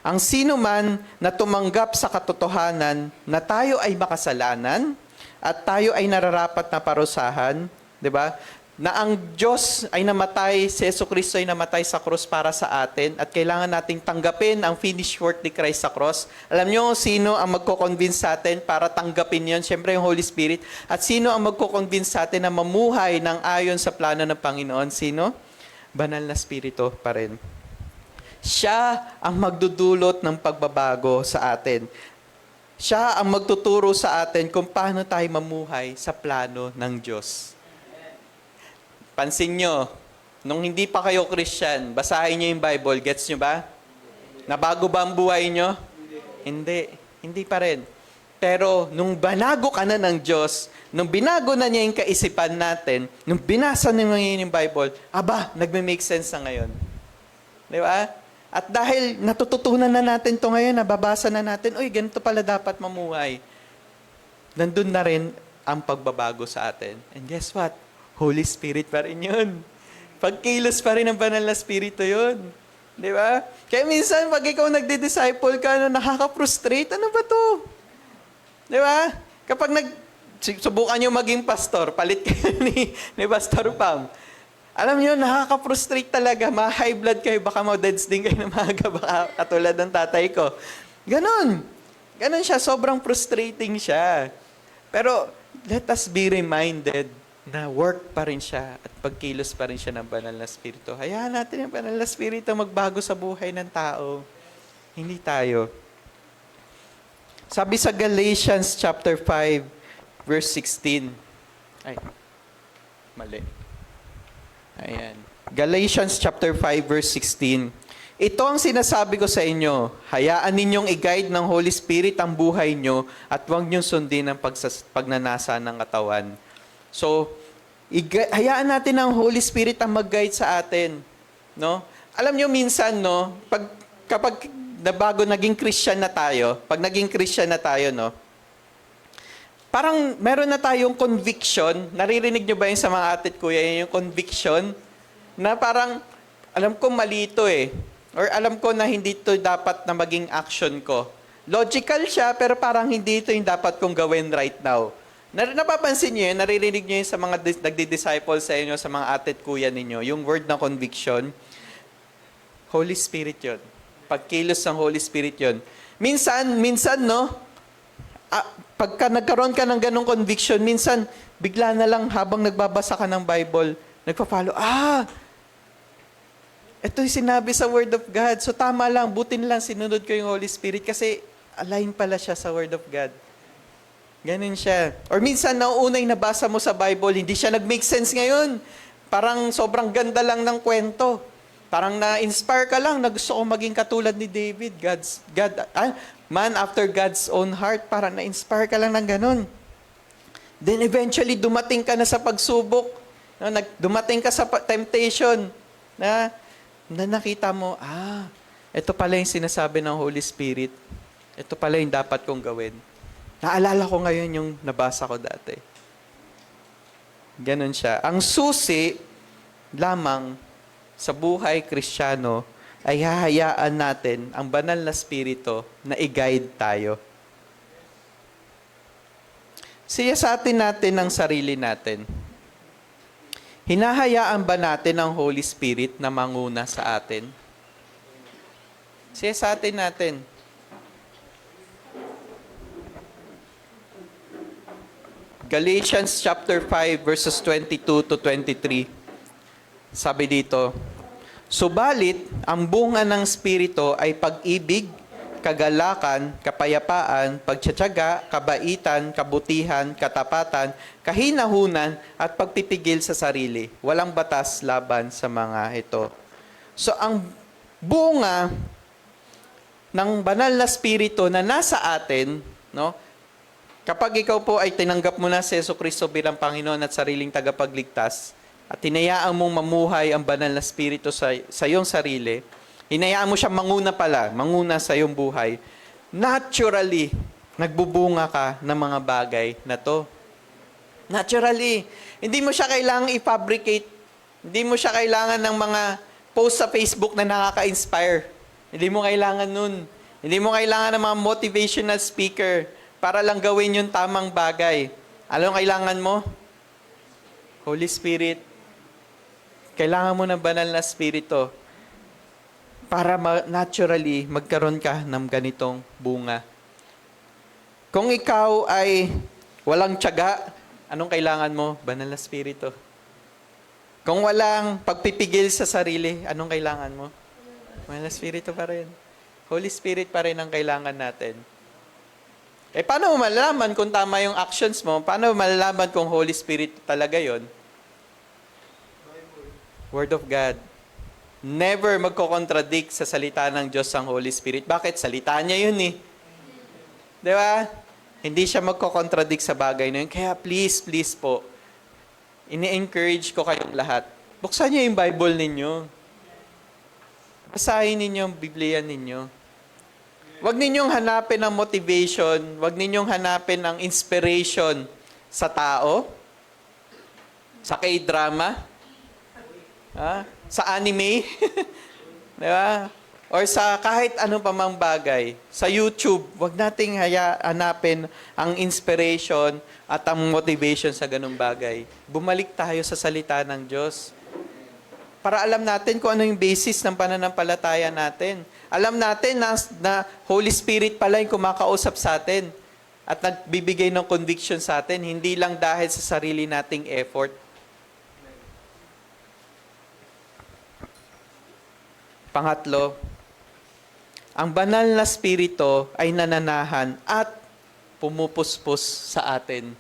Ang sino man na tumanggap sa katotohanan na tayo ay makasalanan at tayo ay nararapat na parusahan, di ba? Na ang Diyos ay namatay, si Jesucristo ay namatay sa krus para sa atin at kailangan nating tanggapin ang finished work ni Christ sa cross. Alam nyo sino ang magko-convince sa atin para tanggapin yon? Siyempre yung Holy Spirit. At sino ang magko-convince sa atin na mamuhay ng ayon sa plano ng Panginoon? Sino? Banal na Espiritu pa rin. Siya ang magdudulot ng pagbabago sa atin. Siya ang magtuturo sa atin kung paano tayo mamuhay sa plano ng Diyos. Pansin nyo, nung hindi pa kayo Christian, basahin nyo yung Bible, gets nyo ba? Nabago ba ang buhay nyo? Hindi. Hindi pa rin. Pero nung banago ka na ng Diyos, nung binago na niya yung kaisipan natin, nung binasa niya yung Bible, nagme-make sense na ngayon. Di ba? At dahil natututunan na natin to ngayon, nababasa na natin, ganito pala dapat mamuhay. Nandun na rin ang pagbabago sa atin. And guess what? Holy Spirit pa rin yun. Pagkilos pa rin ng banal na Espiritu yun. Di ba? Kaya minsan, pag ikaw nagdi-disciple ka, nakaka-frustrate, ano ba to? Di ba? Kapag subukan nyo maging pastor, palit kayo ni Pastor Pam. Alam nyo, nakaka-frustrate talaga. Ma-high blood kayo, baka ma-deads din kayo na maaga, baka katulad ng tatay ko. Ganon. Ganon siya. Sobrang frustrating siya. Pero, let us be reminded na work pa rin siya at pagkilos pa rin siya ng banal na Espiritu. Hayaan natin ang banal na Espiritu magbago sa buhay ng tao. Hindi tayo. Sabi sa Galatians chapter 5, verse 16. Ay, mali. Ayan. Galatians chapter 5 verse 16. Ito ang sinasabi ko sa inyo, hayaan ninyong i-guide ng Holy Spirit ang buhay nyo at huwag niyong sundin ang pagnanasa ng katawan. So, hayaan natin ang Holy Spirit ang mag-guide sa atin. No? Alam niyo minsan, no, kapag naging Christian na tayo, no, parang meron na tayong conviction. Naririnig nyo ba yung sa mga ate at kuya, yung conviction? Na parang, alam ko mali ito eh. Or alam ko na hindi ito dapat na maging action ko. Logical siya, pero parang hindi ito yung dapat kong gawin right now. Napapansin nyo yun, naririnig nyo yun sa mga nagdi-disciple sa inyo, sa mga ate at kuya ninyo, yung word na conviction. Holy Spirit yun. Pagkilos ng Holy Spirit yun. Minsan, no, pagka nagkaroon ka ng ganong conviction, minsan, bigla na lang habang nagbabasa ka ng Bible, nagpa-follow, ito yung sinabi sa Word of God. So tama lang, butin lang, sinunod ko yung Holy Spirit kasi align pala siya sa Word of God. Ganun siya. Or minsan, nauunay nabasa mo sa Bible, hindi siya nag-make sense ngayon. Parang sobrang ganda lang ng kwento. Parang na-inspire ka lang na gusto ko maging katulad ni David. Man after God's own heart, parang na-inspire ka lang ng ganun. Then eventually, dumating ka na sa pagsubok. No, dumating ka sa temptation. Na nakita mo, ito pala yung sinasabi ng Holy Spirit. Ito pala yung dapat kong gawin. Naalala ko ngayon yung nabasa ko dati. Ganon siya. Ang susi lamang sa buhay Kristiyano ay hahayaan natin ang banal na Espiritu na i-guide tayo. Siyasatin natin ang sarili natin. Hinahayaan ba natin ang Holy Spirit na manguna sa atin? Siyasatin natin. Galatians chapter 5 verses 22 to 23. Sabi dito, subalit, ang bunga ng Espiritu ay pag-ibig, kagalakan, kapayapaan, pagtsatsaga, kabaitan, kabutihan, katapatan, kahinahunan, at pagpipigil sa sarili. Walang batas laban sa mga ito. So, ang bunga ng banal na Espiritu na nasa atin, no? Kapag ikaw po ay tinanggap mo na si Jesucristo bilang Panginoon at sariling tagapagligtas, at hinayaan mong mamuhay ang banal na Espiritu sa iyong sarili, hinayaan mo siya manguna sa iyong buhay, naturally, nagbubunga ka ng mga bagay na to. Naturally. Hindi mo siya kailangang i-fabricate. Hindi mo siya kailangan ng mga post sa Facebook na nakaka-inspire. Hindi mo kailangan nun. Hindi mo kailangan ng mga motivational speaker para lang gawin yung tamang bagay. Alam mo kailangan mo? Holy Spirit. Kailangan mo ng banal na Espiritu para naturally magkaroon ka ng ganitong bunga. Kung ikaw ay walang tiyaga, anong kailangan mo? Banal na Espiritu. Kung walang pagpipigil sa sarili, anong kailangan mo? Banal na Espiritu pa rin. Holy Spirit pa rin ang kailangan natin. Paano mo malalaman kung tama yung actions mo? Paano mo malalaman kung Holy Spirit talaga yon? Word of God. Never magko-contradict sa salita ng Diyos ang Holy Spirit. Bakit? Salita niya yun eh. Di ba? Hindi siya magko-contradict sa bagay na yun. Kaya please po, ini-encourage ko kayong lahat. Buksan niyo yung Bible ninyo. Basahin ninyo ang Biblia ninyo. Huwag ninyong hanapin ang motivation, huwag ninyong hanapin ang inspiration sa tao, sa K-drama, sa anime, di ba? Or sa kahit anong pamang bagay. Sa YouTube, huwag nating hanapin ang inspiration at ang motivation sa ganung bagay. Bumalik tayo sa salita ng Diyos. Para alam natin kung ano yung basis ng pananampalataya natin. Alam natin na Holy Spirit pala yung kumakausap sa atin at nagbibigay ng conviction sa atin, hindi lang dahil sa sarili nating effort. Pangatlo, ang banal na Espiritu ay nananahan at pumupuspos sa atin.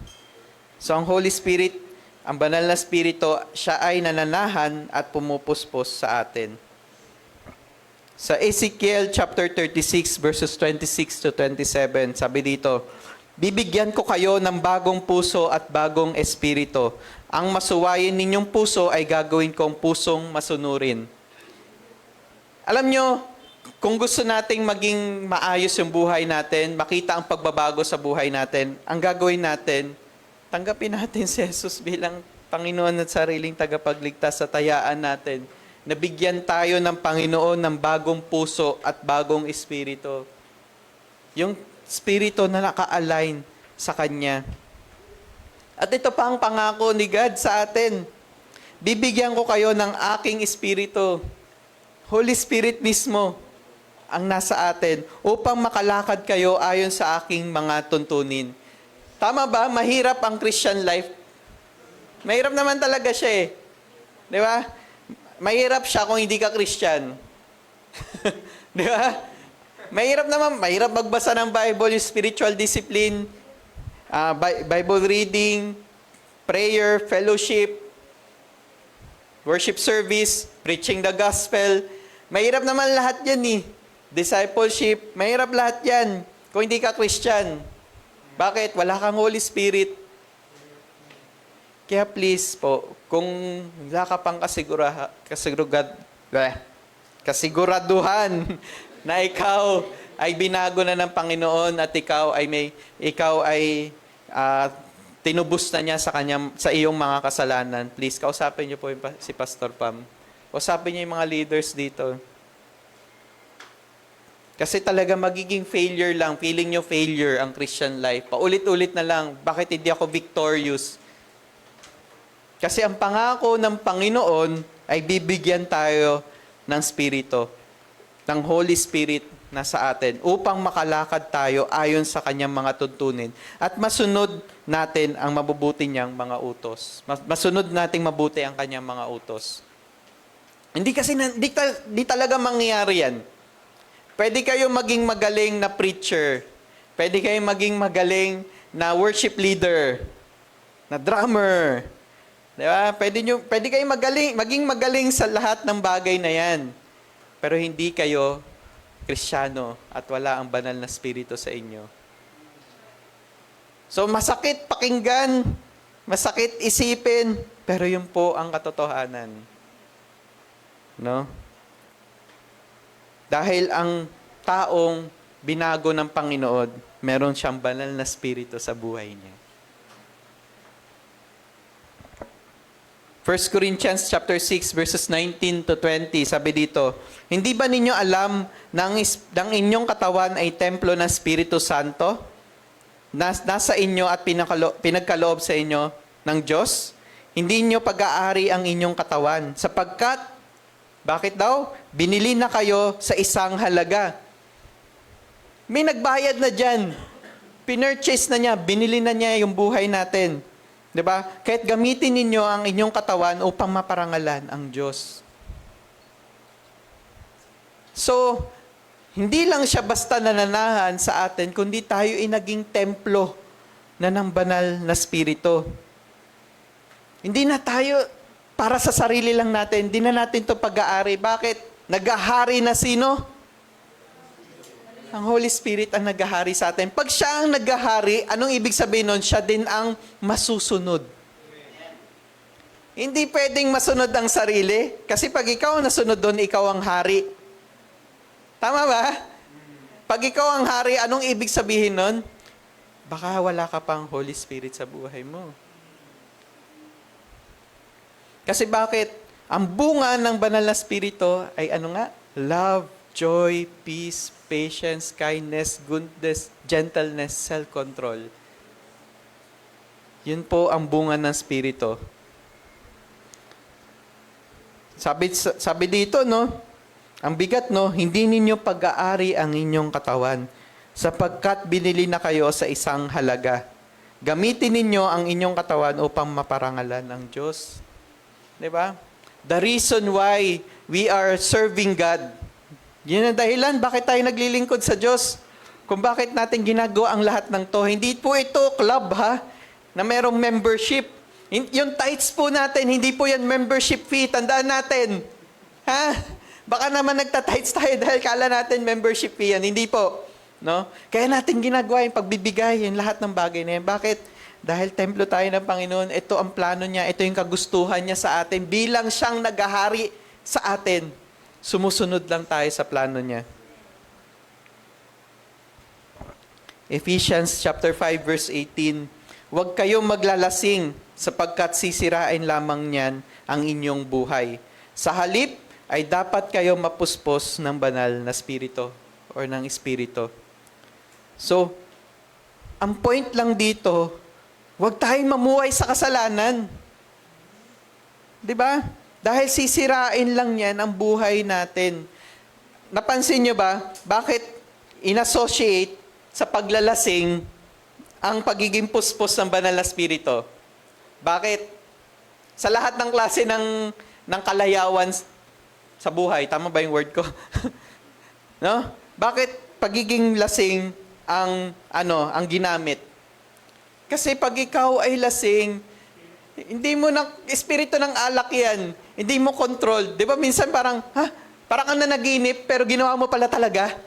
So ang Holy Spirit, ang banal na Espiritu, siya ay nananahan at pumupuspos sa atin. Sa Ezekiel chapter 36 verses 26 to 27, sabi dito, bibigyan ko kayo ng bagong puso at bagong espiritu. Ang masuwayin ninyong puso ay gagawin kong pusong masunurin. Alam nyo, kung gusto nating maging maayos yung buhay natin, makita ang pagbabago sa buhay natin, ang gagawin natin, tanggapin natin si Jesus bilang Panginoon at sariling tagapagligtas sa tayaan natin. Nabigyan tayo ng Panginoon ng bagong puso at bagong espiritu. Yung espiritu na naka-align sa Kanya. At ito pa ang pangako ni God sa atin. Bibigyan ko kayo ng aking espiritu. Holy Spirit mismo ang nasa atin upang makalakad kayo ayon sa aking mga tuntunin. Tama ba? Mahirap ang Christian life. Mahirap naman talaga siya eh. Di ba? Mahirap siya kung hindi ka Christian. Di ba? Mahirap naman. Mahirap magbasa ng Bible, yung spiritual discipline, Bible reading, prayer, fellowship, worship service, preaching the gospel. Mahirap naman lahat yan eh. Discipleship, mahirap lahat yan kung hindi ka Christian. Bakit? Wala kang Holy Spirit. Kaya please po, kung wala ka pang kasiguraduhan na ikaw ay binago na ng Panginoon at ikaw ay tinubos na niya sa iyong mga kasalanan, please, kausapin niyo po si Pastor Pam. Kausapin niyo yung mga leaders dito. Kasi talaga magiging failure lang, feeling nyo failure ang Christian life. Paulit-ulit na lang, bakit hindi ako victorious? Kasi ang pangako ng Panginoon ay bibigyan tayo ng Espiritu, ng Holy Spirit na sa atin upang makalakad tayo ayon sa kanyang mga tuntunin at masunod natin ang mabubuti niyang mga utos. Masunod nating mabuti ang kanyang mga utos. Hindi talaga mangyayari yan. Pwede kayo maging magaling na preacher. Pwede kayo maging magaling na worship leader, na drummer. Di ba? Pwede kayo maging magaling sa lahat ng bagay na yan. Pero hindi kayo Kristiyano at wala ang banal na Espiritu sa inyo. So masakit pakinggan, masakit isipin, pero yun po ang katotohanan. No? Dahil ang taong binago ng Panginoon, meron siyang banal na Espiritu sa buhay niya. 1 Corinthians chapter 6 verses 19 to 20, sabi dito, hindi ba ninyo alam na ang inyong katawan ay templo ng Espiritu Santo? Nasa inyo at pinagkaloob sa inyo ng Diyos? Hindi nyo pag-aari ang inyong katawan, sapagkat bakit daw? Binili na kayo sa isang halaga. May nagbayad na dyan. Pinurchase na niya. Binili na niya yung buhay natin. 'Di ba? Kahit gamitin ninyo ang inyong katawan upang maparangalan ang Diyos. So, hindi lang siya basta nananahan sa atin, kundi tayo ay naging templo na ng banal na Espiritu. Hindi na tayo para sa sarili lang natin, di na natin to pag-aari. Bakit? Nag-ahari na sino? Ang Holy Spirit ang nag-ahari sa atin. Pag siya ang nag-ahari, anong ibig sabihin nun? Siya din ang masusunod. Hindi pwedeng masunod ang sarili. Kasi pag ikaw nasunod doon, ikaw ang hari. Tama ba? Pag ikaw ang hari, anong ibig sabihin nun? Baka wala ka pang Holy Spirit sa buhay mo. Kasi bakit? Ang bunga ng banal na Espiritu ay ano nga? Love, joy, peace, patience, kindness, goodness, gentleness, self-control. Yun po ang bunga ng Espiritu. Sabi dito, no? Ang bigat, no? Hindi ninyo pag-aari ang inyong katawan, sapagkat binili na kayo sa isang halaga. Gamitin ninyo ang inyong katawan upang maparangalan ang Diyos. Diba? The reason why we are serving God. Yun ang dahilan bakit tayo naglilingkod sa Diyos. Kung bakit natin ginagawa ang lahat ng to. Hindi po ito club ha, na merong membership. Yung tithes po natin, hindi po yan membership fee. Tandaan natin. Ha? Baka naman nagta-tithes tayo dahil kala natin membership fee yan. Hindi po. No? Kaya natin ginagawa yung pagbibigay, yung lahat ng bagay na yan. Bakit? Dahil templo tayo ng Panginoon, ito ang plano niya, ito yung kagustuhan niya sa atin. Bilang siyang naghahari sa atin, sumusunod lang tayo sa plano niya. Ephesians chapter 5 verse 18, huwag kayong maglalasing sapagkat sisirain lamang niyan ang inyong buhay. Sa halip ay dapat kayong mapuspos ng banal na spirito or ng espiritu. So, ang point lang dito, huwag tayong mamuhay sa kasalanan. 'Di ba? Dahil sisirain lang 'yan ang buhay natin. Napansin niyo ba bakit inassociate sa paglalasing ang pagiging puspos ng banal na spirito? Bakit? Sa lahat ng klase ng kalayawan sa buhay, tama ba yung word ko? No? Bakit pagiging lasing ang ginamit? Kasi pag ikaw ay lasing, hindi mo na, espiritu ng alak yan. Hindi mo control. Di ba minsan parang kang nanaginip, pero ginawa mo pala talaga.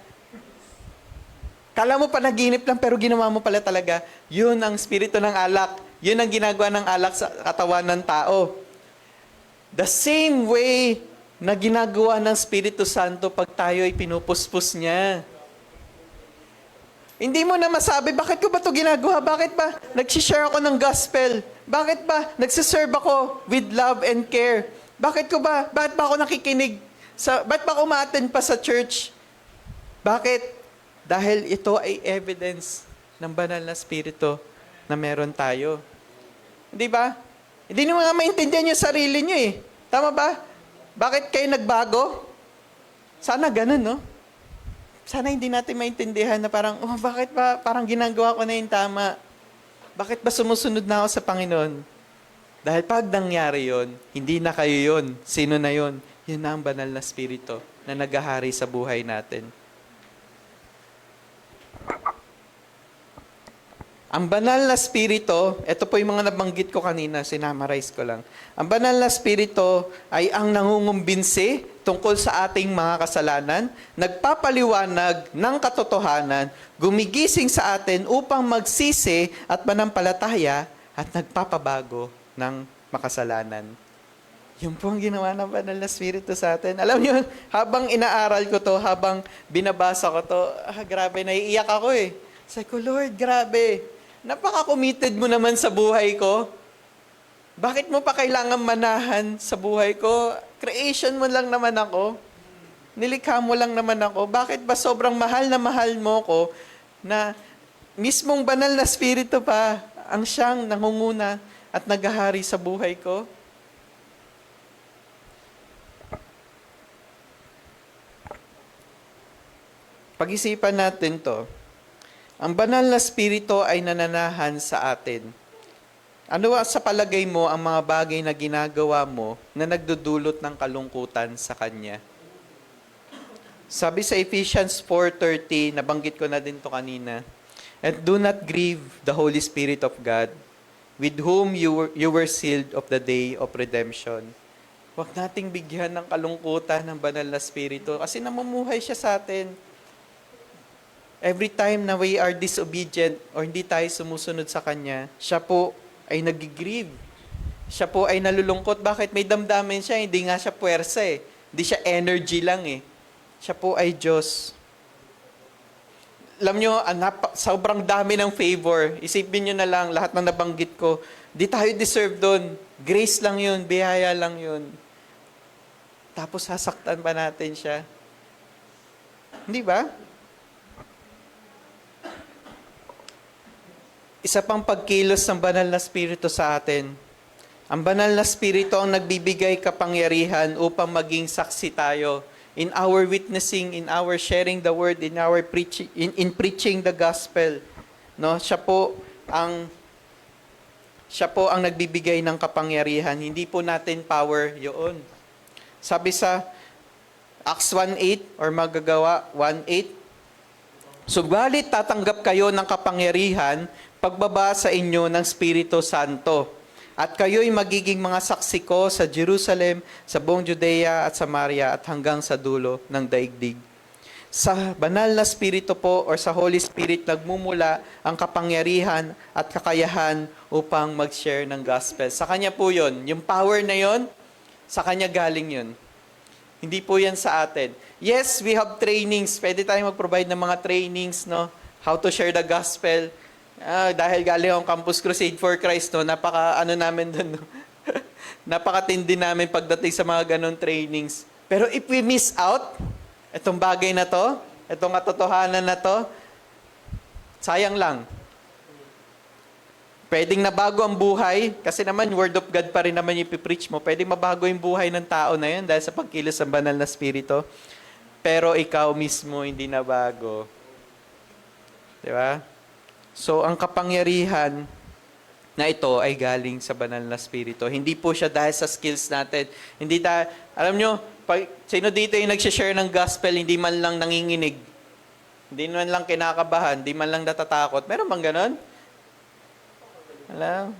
Kala mo panaginip lang, pero ginawa mo pala talaga. Yun ang espiritu ng alak. Yun ang ginagawa ng alak sa katawan ng tao. The same way na ginagawa ng Espiritu Santo pag tayo ay pinupuspos niya. Hindi mo na masabi, bakit ko ba ito ginagawa? Bakit ba nagsishare ako ng gospel? Bakit ba nagsiserve ako with love and care? Bakit ba ako nakikinig? Bakit ba ako ma-attend pa sa church? Bakit? Dahil ito ay evidence ng banal na Espiritu na meron tayo. Hindi ba? Hindi nyo nga maintindihan yung sarili nyo eh. Tama ba? Bakit kayo nagbago? Sana ganun, no? Sana hindi natin maintindihan na parang, bakit ba parang ginagawa ko na yung tama? Bakit ba sumusunod na ako sa Panginoon? Dahil pag nangyari yon, hindi na kayo yon. Sino na yon? Yun na ang banal na Espiritu na naghahari sa buhay natin. Ang banal na Espiritu, ito po yung mga nabanggit ko kanina, sinamarize ko lang. Ang banal na Espiritu ay ang nangungumbinsi tungkol sa ating mga kasalanan, nagpapaliwanag ng katotohanan, gumigising sa atin upang magsisi at manampalataya at nagpapabago ng makasalanan. Yun po ang ginawa ng banal na Espiritu sa atin. Alam niyo, habang inaaral ko to, habang binabasa ko to, grabe, naiiyak ako eh. Sabi ko, Lord, grabe. Napaka-committed mo naman sa buhay ko. Bakit mo pa kailangan manahan sa buhay ko? Creation mo lang naman ako. Nilikha mo lang naman ako. Bakit ba sobrang mahal na mahal mo ko na mismong banal na Espiritu pa ang siyang nangunguna at naghahari sa buhay ko? Pag-isipan natin to. Ang banal na Espiritu ay nananahan sa atin. Ano sa palagay mo ang mga bagay na ginagawa mo na nagdudulot ng kalungkutan sa Kanya? Sabi sa Ephesians 4:30, nabanggit ko na din to kanina, "And do not grieve the Holy Spirit of God, with whom you were sealed of the day of redemption." Huwag nating bigyan ng kalungkutan ng banal na Espiritu kasi namumuhay siya sa atin. Every time na we are disobedient or hindi tayo sumusunod sa Kanya, siya po ay nag-grieve. Siya po ay nalulungkot. Bakit? May damdamin siya. Hindi nga siya puwersa eh. Hindi siya energy lang eh. Siya po ay Diyos. Alam nyo, sobrang dami ng favor. Isipin nyo na lang, lahat ng nabanggit ko, di tayo deserve doon. Grace lang yun, biyaya lang yun. Tapos sasaktan pa natin siya. Hindi ba? Isa pang pagkilos ng banal na Espiritu sa atin. Ang banal na Espiritu ang nagbibigay kapangyarihan upang maging saksi tayo in our witnessing, in our sharing the word, in our preaching, in preaching the gospel. No, siya po ang nagbibigay ng kapangyarihan. Hindi po natin power 'yon. Sabi sa Acts 1:8 or Magagawa 1:8, "Subalit tatanggap kayo ng kapangyarihan pagbaba sa inyo ng Espiritu Santo. At kayo'y magiging mga saksi ko sa Jerusalem, sa buong Judea at Samaria at hanggang sa dulo ng daigdig." Sa banal na Espiritu po or sa Holy Spirit nagmumula ang kapangyarihan at kakayahan upang mag-share ng gospel. Sa Kanya po yun. Yung power na yun, sa Kanya galing yun. Hindi po yan sa atin. Yes, we have trainings. Pwede tayong mag-provide ng mga trainings, no? How to share the gospel. Dahil galing akong Campus Crusade for Christ, no? Namin dun, no? Napakatindi namin pagdating sa mga ganong trainings. Pero if we miss out, itong bagay na to, itong katotohanan na to, sayang lang. Pwedeng nabago ang buhay, kasi naman Word of God pa rin naman yung ipipreach mo. Pwedeng mabago yung buhay ng tao na yun dahil sa pagkilos ng banal na Espiritu. Pero ikaw mismo hindi nabago. Di ba? So, ang kapangyarihan na ito ay galing sa banal na Espiritu. Hindi po siya dahil sa skills natin. Hindi alam nyo, sino dito yung nagsishare ng gospel, hindi man lang nanginginig? Hindi man lang kinakabahan, hindi man lang natatakot. Meron bang ganon? Alam?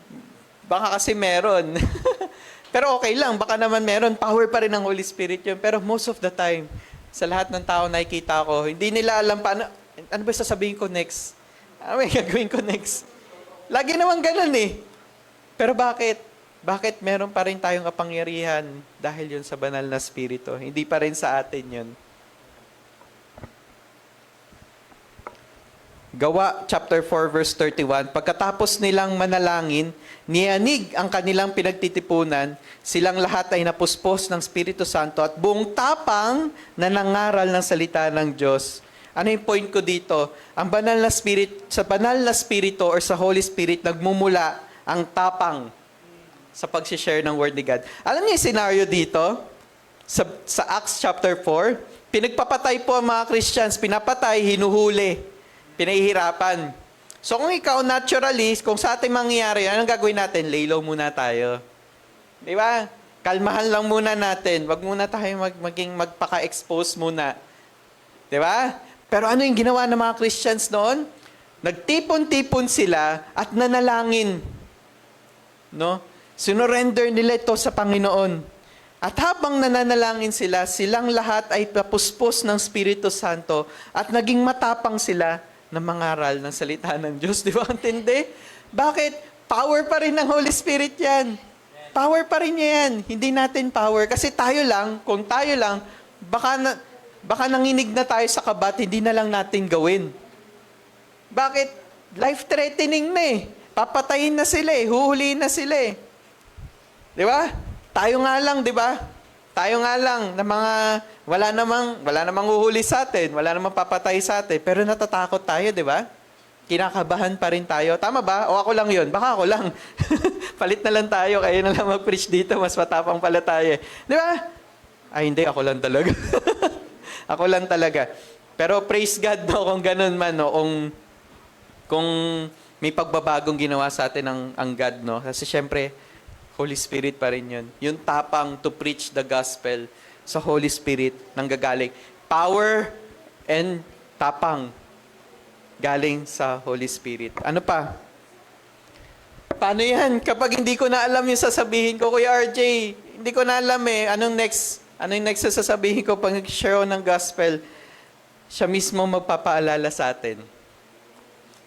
Baka kasi meron. Pero okay lang, baka naman meron. Power pa rin ng Holy Spirit yun. Pero most of the time, sa lahat ng tao nakikita ko, hindi nila alam paano, ano ba sasabihin ko next? Ano ba gagawin ko next? Lagi naman ganun eh. Pero bakit? Bakit meron pa rin tayong kapangyarihan dahil yun sa banal na spirito? Hindi pa rin sa atin yun. Gawa chapter 4 verse 31, pagkatapos nilang manalangin, niyanig ang kanilang pinagtitipunan, silang lahat ay napuspos ng Espiritu Santo at buong tapang na nangaral ng salita ng Diyos. Ano yung point ko dito? Ang banal na spirit, sa banal na spirito or sa Holy Spirit, nagmumula ang tapang sa pag-share ng Word ni God. Alam niyo yung scenario dito? Sa Acts chapter 4, pinagpapatay po ang mga Christians, pinapatay, hinuhuli, pinahihirapan. So kung ikaw naturally, kung sa ating mangyayari, anong gagawin natin? Lay low muna tayo. Di ba? Kalmahan lang muna natin. Wag muna tayo magpaka-expose muna. Di ba? Pero ano yung ginawa ng mga Christians noon? Nagtipon-tipon sila at nanalangin. No? Sinurrender nila ito sa Panginoon. At habang nananalangin sila, silang lahat ay papuspos ng Espiritu Santo at naging matapang sila na mangaral ng salita ng Diyos. Di ba? Antindi? Bakit? Power pa rin ng Holy Spirit yan. Power pa rin yan. Hindi natin power. Kasi tayo lang, kung tayo lang, baka nanginig na tayo sa kabat, hindi na lang natin gawin. Bakit? Life-threatening na eh. Papatayin na sila eh. Huhuliin na sila eh. Di ba? Tayo nga lang, di ba? Tayo nga lang na mga wala namang huhuli sa atin, wala namang papatay sa atin, pero natatakot tayo, di ba? Kinakabahan pa rin tayo. Tama ba? O ako lang yun? Baka ako lang. Palit na lang tayo, kayo na lang mag-preach dito, mas matapang pala tayo. Di ba? Ay, hindi, ako lang talaga. Ako lang talaga. Pero praise God, no, kung ganun man, no, kung may pagbabagong ginawa sa atin ang God, no? Kasi syempre, Holy Spirit pa rin yun. Yung tapang to preach the gospel sa Holy Spirit nanggagaling. Power and tapang galing sa Holy Spirit. Ano pa? Paano yan? Kapag hindi ko na alam yung sasabihin ko, Kuya RJ, hindi ko na alam eh. Anong next na sasabihin ko pag share ng gospel? Siya mismo magpapaalala sa atin.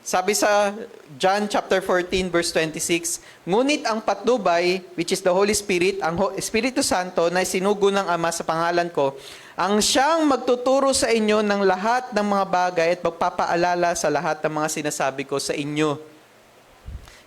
Sabi sa John chapter 14 verse 26, ngunit ang patnubay, which is the Holy Spirit, ang Espiritu Santo na sinugo ng Ama sa pangalan ko, ang siyang magtuturo sa inyo ng lahat ng mga bagay at magpapaalala sa lahat ng mga sinasabi ko sa inyo.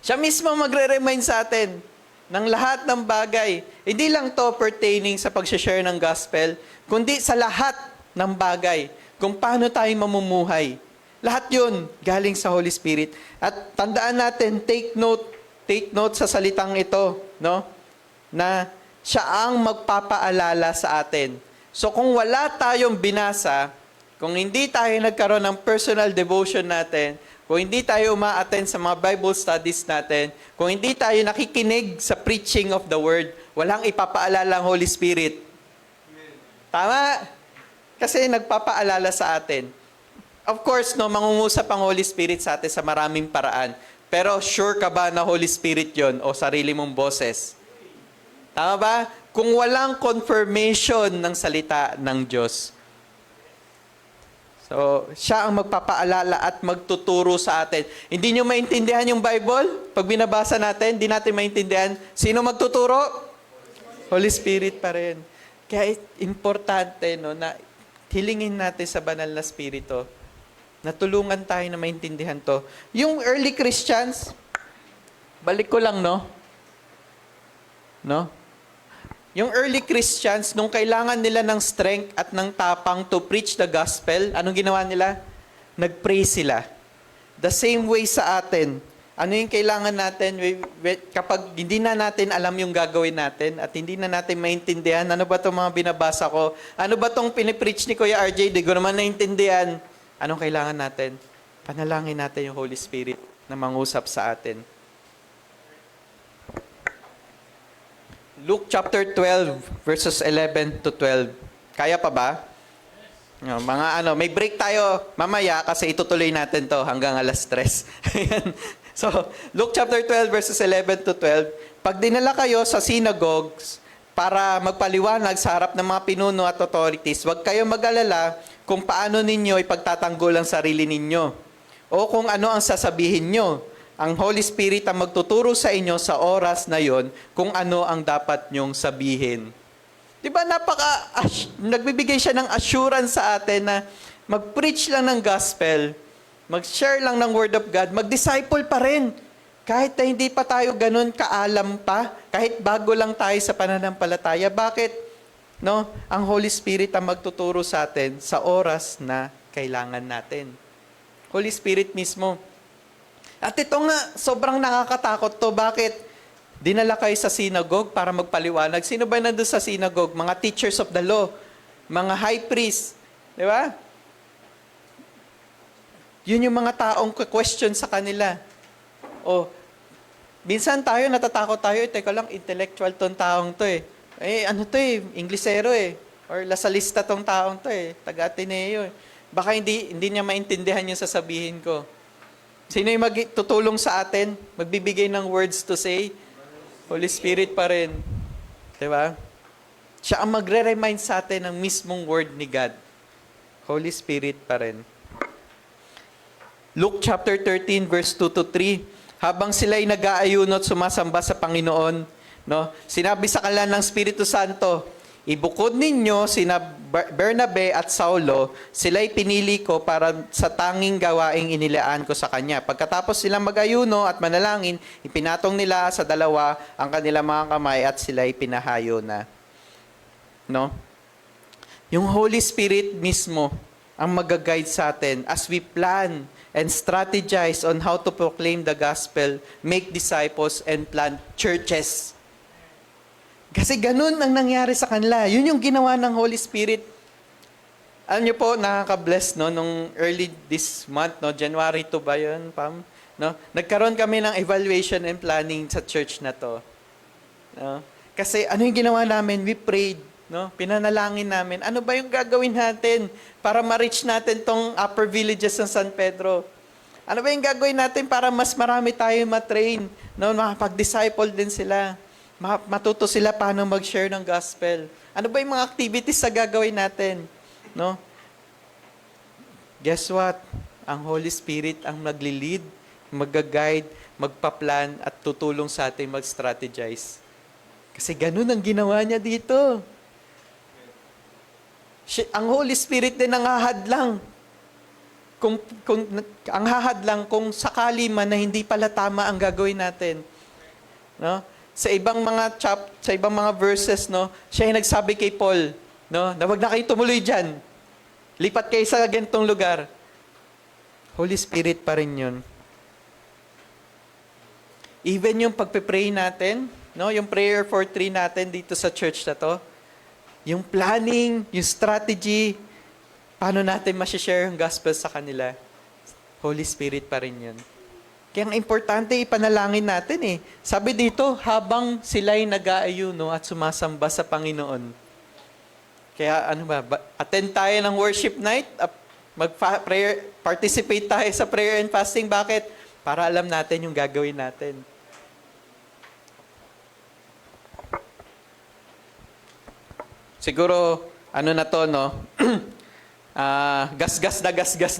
Siya mismo magre-remind sa atin ng lahat ng bagay. Hindi lang to pertaining sa pag-share ng gospel, kundi sa lahat ng bagay. Kung paano tayo mamumuhay. Lahat yun galing sa Holy Spirit. At tandaan natin, take note sa salitang ito, no? Na siya ang magpapaalala sa atin. So kung wala tayong binasa, kung hindi tayo nagkaroon ng personal devotion natin, kung hindi tayo uma-attend sa mga Bible studies natin, kung hindi tayo nakikinig sa preaching of the Word, walang ipapaalala ang Holy Spirit. Tama? Kasi nagpapaalala sa atin. Of course, no, mangungusap ang Holy Spirit sa atin sa maraming paraan. Pero sure ka ba na Holy Spirit yon o sarili mong boses? Tama ba? Kung walang confirmation ng salita ng Diyos. So, siya ang magpapaalala at magtuturo sa atin. Hindi nyo maintindihan yung Bible? Pag binabasa natin, hindi natin maintindihan. Sino magtuturo? Holy Spirit pa rin. Kaya importante, no, na hilingin natin sa banal na Spirito na tulungan tayo na maintindihan to. Yung early Christians, balik ko lang, no? Yung early Christians, nung kailangan nila ng strength at ng tapang to preach the gospel, anong ginawa nila? Nag-pray sila. The same way sa atin. Ano yung kailangan natin kapag hindi na natin alam yung gagawin natin at hindi na natin maintindihan, ano ba itong mga binabasa ko? Ano ba itong pinipreach ni Kuya RJ? Di ko naman naintindihan. Anong kailangan natin? Panalangin natin yung Holy Spirit na mangusap sa atin. Luke chapter 12, verses 11 to 12. Kaya pa ba? May break tayo mamaya kasi itutuloy natin to hanggang 3:00. So, Luke chapter 12, verses 11 to 12. Pag dinala kayo sa synagogues para magpaliwanag sa harap ng mga pinuno at authorities, huwag kayong mag-alala kung paano ninyo ipagtatanggol ang sarili ninyo o kung ano ang sasabihin nyo. Ang Holy Spirit ang magtuturo sa inyo sa oras na yon kung ano ang dapat nyong sabihin. Di ba nagbibigay siya ng assurance sa atin na mag-preach lang ng gospel, mag-share lang ng word of God, mag-disciple pa rin. Kahit na hindi pa tayo ganun kaalam pa, kahit bago lang tayo sa pananampalataya. Bakit? No? Ang Holy Spirit ang magtuturo sa atin sa oras na kailangan natin. Holy Spirit mismo. At ito nga, sobrang nakakatakot to. Bakit? Dinala kayo sa synagogue para magpaliwanag. Sino ba nandun sa synagogue? Mga teachers of the law. Mga high priests. Di ba? Yun yung mga taong question sa kanila. O, minsan tayo, natatakot tayo. Teka lang, intellectual tong taong to eh. Ano to eh, Inglesero eh. Or lasalista tong taong to eh. Taga-Ateneo eh. Baka hindi niya maintindihan yung sasabihin ko. Sino yung tutulong sa atin? Magbibigay ng words to say? Holy Spirit pa rin. Diba? Siya ang magre-remind sa atin ng mismong word ni God. Holy Spirit pa rin. Luke chapter 13 verse 2 to 3. Habang sila'y nag-aayuno at sumasamba sa Panginoon, no? Sinabi sa kanila ng Espiritu Santo, ibukod ninyo sina Bernabe at Saulo, sila'y pinili ko para sa tanging gawaing inilaan ko sa kanya. Pagkatapos silang mag-ayuno at manalangin, ipinatong nila sa dalawa ang kanilang mga kamay at sila'y pinahayo na. No? Yung Holy Spirit mismo ang mag-guide sa atin as we plan and strategize on how to proclaim the gospel, make disciples, and plant churches. Kasi ganun ang nangyari sa kanila. Yun yung ginawa ng Holy Spirit. Alam niyo po, nakaka-bless, no? Nung early this month, no? January 2 ba yun, Pam? No? Nagkaroon kami ng evaluation and planning sa church na to. No? Kasi ano yung ginawa namin? We prayed. No? Pinanalangin namin. Ano ba yung gagawin natin para ma-reach natin tong upper villages ng San Pedro? Ano ba yung gagawin natin para mas marami tayo matrain? No? Makapag-disciple din sila. Matuto sila paano mag-share ng gospel. Ano ba yung mga activities na gagawin natin? No? Guess what? Ang Holy Spirit ang nagli-lead, mag-guide, magpa-plan, at tutulong sa atin mag-strategize. Kasi ganun ang ginawa niya dito. Ang Holy Spirit din ang hahadlang. Ang hahadlang kung sakali man na hindi pala tama ang gagawin natin. No? Sa ibang mga verses, no, siya yung nagsabi kay Paul, no, na wag na kayo tumuloy diyan. Lipat kayo sa ganitong lugar. Holy Spirit pa rin 'yun. Even yung pagpe-pray natin, no, yung prayer for 3 natin dito sa church na 'to, yung planning, yung strategy, paano natin ma-share yung gospel sa kanila. Holy Spirit pa rin 'yun. Kaya ang importante, ipanalangin natin eh. Sabi dito, habang sila'y nag-aayuno at sumasamba sa Panginoon. Kaya attend tayo ng worship night, participate tayo sa prayer and fasting. Bakit? Para alam natin yung gagawin natin. Siguro, ano na to, no? Gasgas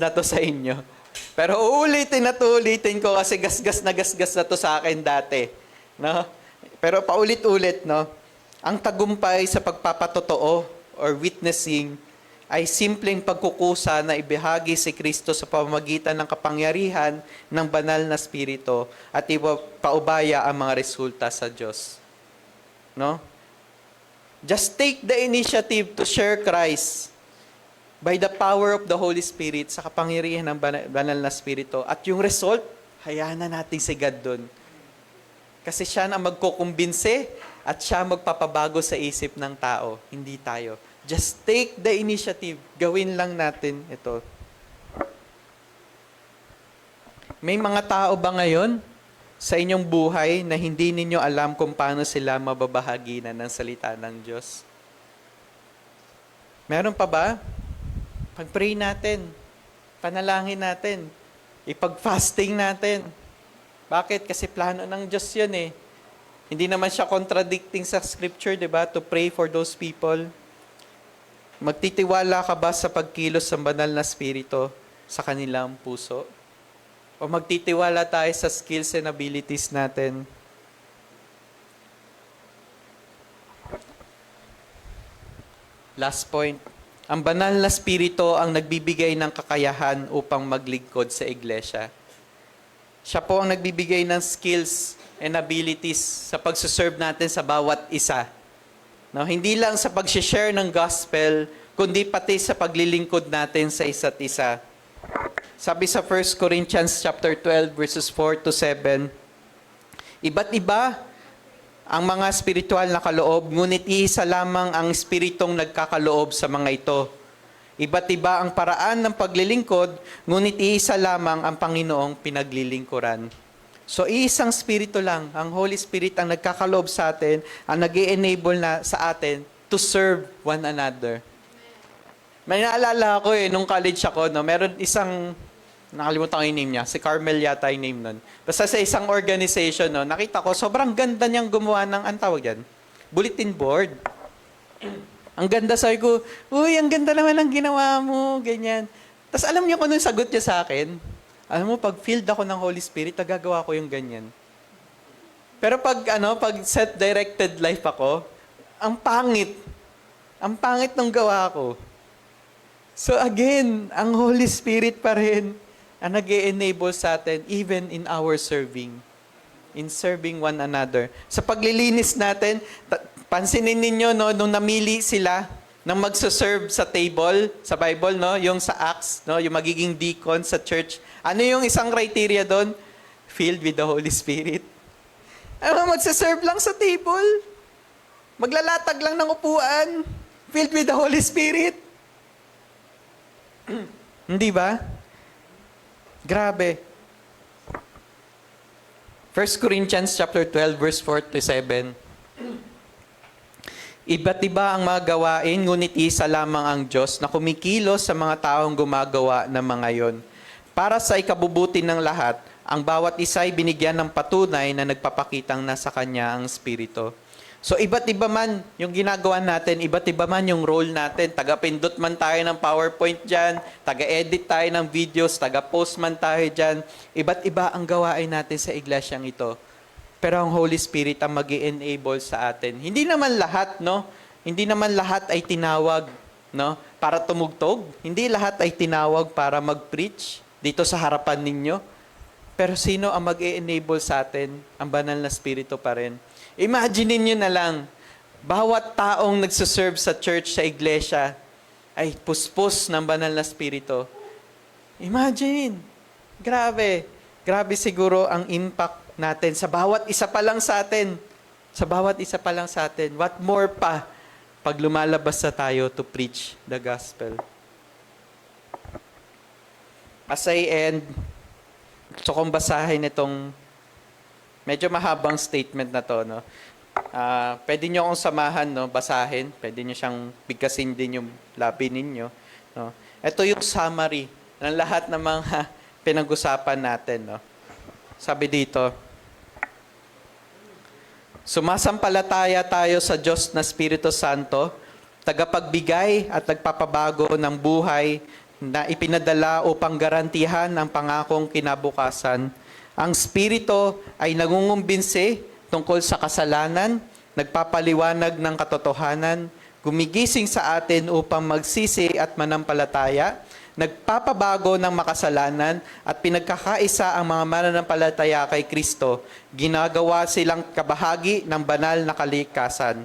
na to sa inyo. Pero ulitin ko kasi gasgas na to sa akin dati. No? Pero paulit-ulit, no? Ang tagumpay sa pagpapatotoo or witnessing ay simpleng pagkukusa na ibahagi si Kristo sa pamamagitan ng kapangyarihan ng banal na Espiritu at paubaya ang mga resulta sa Diyos. No? Just take the initiative to share Christ by the power of the Holy Spirit sa kapangyarihan ng banal na Espiritu. At yung result, hayaan na natin si God doon. Kasi siya ang magkukumbinse at siya magpapabago sa isip ng tao, hindi tayo. Just take the initiative. Gawin lang natin ito. May mga tao ba ngayon sa inyong buhay na hindi ninyo alam kung paano sila mababahagi na ng salita ng Diyos? Meron pa ba? Pag-pray natin, panalangin natin, ipag-fasting natin. Bakit? Kasi plano ng Diyos yun eh. Hindi naman siya contradicting sa scripture, di ba? To pray for those people. Magtitiwala ka ba sa pagkilos ng banal na Espiritu sa kanilang puso? O magtitiwala tayo sa skills and abilities natin? Last point. Ang banal na spirito ang nagbibigay ng kakayahan upang maglingkod sa iglesia. Siya po ang nagbibigay ng skills and abilities sa pagsuserve natin sa bawat isa. No, hindi lang sa pag-share ng gospel, kundi pati sa paglilingkod natin sa isa't isa. Sabi sa 1 Corinthians chapter 12 verses 4 to 7, iba't iba ang mga spiritual na kaloob, ngunit iisa lamang ang espiritong nagkakaloob sa mga ito. Iba't iba ang paraan ng paglilingkod, ngunit iisa lamang ang Panginoong pinaglilingkuran. So, iisang spirito lang, ang Holy Spirit ang nagkakaloob sa atin, ang nag-i-enable na sa atin to serve one another. May naalala ako nung college ako, no, meron isang, nakalimutan ko yung name niya, si Carmel yata yung name nun. Basta sa isang organization, no, nakita ko, sobrang ganda niyang gumawa ng, ang tawag yan, bulletin board. Ang ganda, sabi ko, uy, ang ganda naman ang ginawa mo, ganyan. Tapos alam niyo kung anong sagot niya sa akin? Alam mo, pag filled ako ng Holy Spirit, nagagawa ko yung ganyan. Pero pag self-directed life ako, ang pangit. Ang pangit ng gawa ko. So again, ang Holy Spirit pa rin ang nag-e-enable sa atin even in our serving. In serving one another. Sa paglilinis natin, pansinin ninyo, no, nung namili sila nang magsuserve sa table, sa Bible, no, yung sa Acts, no, yung magiging deacon sa church. Ano yung isang criteria doon? Filled with the Holy Spirit. Ano, magsuserve lang sa table. Maglalatag lang ng upuan. Filled with the Holy Spirit. Hindi ba? Grabe. 1 Corinthians chapter 12 verse 4 to 7. Iba't iba ang mga gawain, ngunit isa lamang ang Diyos na kumikilos sa mga taong gumagawa ng mga yon. Para sa ikabubuti ng lahat, ang bawat isa ay binigyan ng patunay na nagpapakitang nasa Kanya ang Espiritu. So iba't iba man yung ginagawa natin, iba't iba man yung role natin. Taga-pindot man tayo ng PowerPoint dyan, taga-edit tayo ng videos, taga-post man tayo dyan. Iba't iba ang gawain natin sa iglesyang ito. Pero ang Holy Spirit ang mag-i-enable sa atin. Hindi naman lahat, no? Hindi naman lahat ay tinawag, no? Para tumugtog. Hindi lahat ay tinawag para mag-preach dito sa harapan ninyo. Pero sino ang mag-i-enable sa atin? Ang banal na Espiritu pa rin. Imagine niyo na lang, bawat taong nagsuserve sa church, sa iglesia, ay puspos ng banal na Espiritu. Imagine. Grabe. Grabe siguro ang impact natin sa bawat isa pa lang sa atin. Sa bawat isa pa lang sa atin. What more pa pag lumalabas na tayo to preach the gospel. As I end, gusto kong basahin itong medyo mahabang statement na to. No? Pwede nyo akong samahan, no? Basahin. Pwede nyo siyang bigkasin din yung labi ninyo. No? Ito yung summary ng lahat ng mga pinag-usapan natin. No? Sabi dito, sumasampalataya tayo sa Diyos na Espiritu Santo, tagapagbigay at nagpapabago ng buhay na ipinadala upang garantihan ang pangakong kinabukasan. Ang Espiritu ay nangungumbinsi tungkol sa kasalanan, nagpapaliwanag ng katotohanan, gumigising sa atin upang magsisi at manampalataya, nagpapabago ng makasalanan at pinagkakaisa ang mga mananampalataya kay Kristo, ginagawa silang kabahagi ng banal na kalikasan.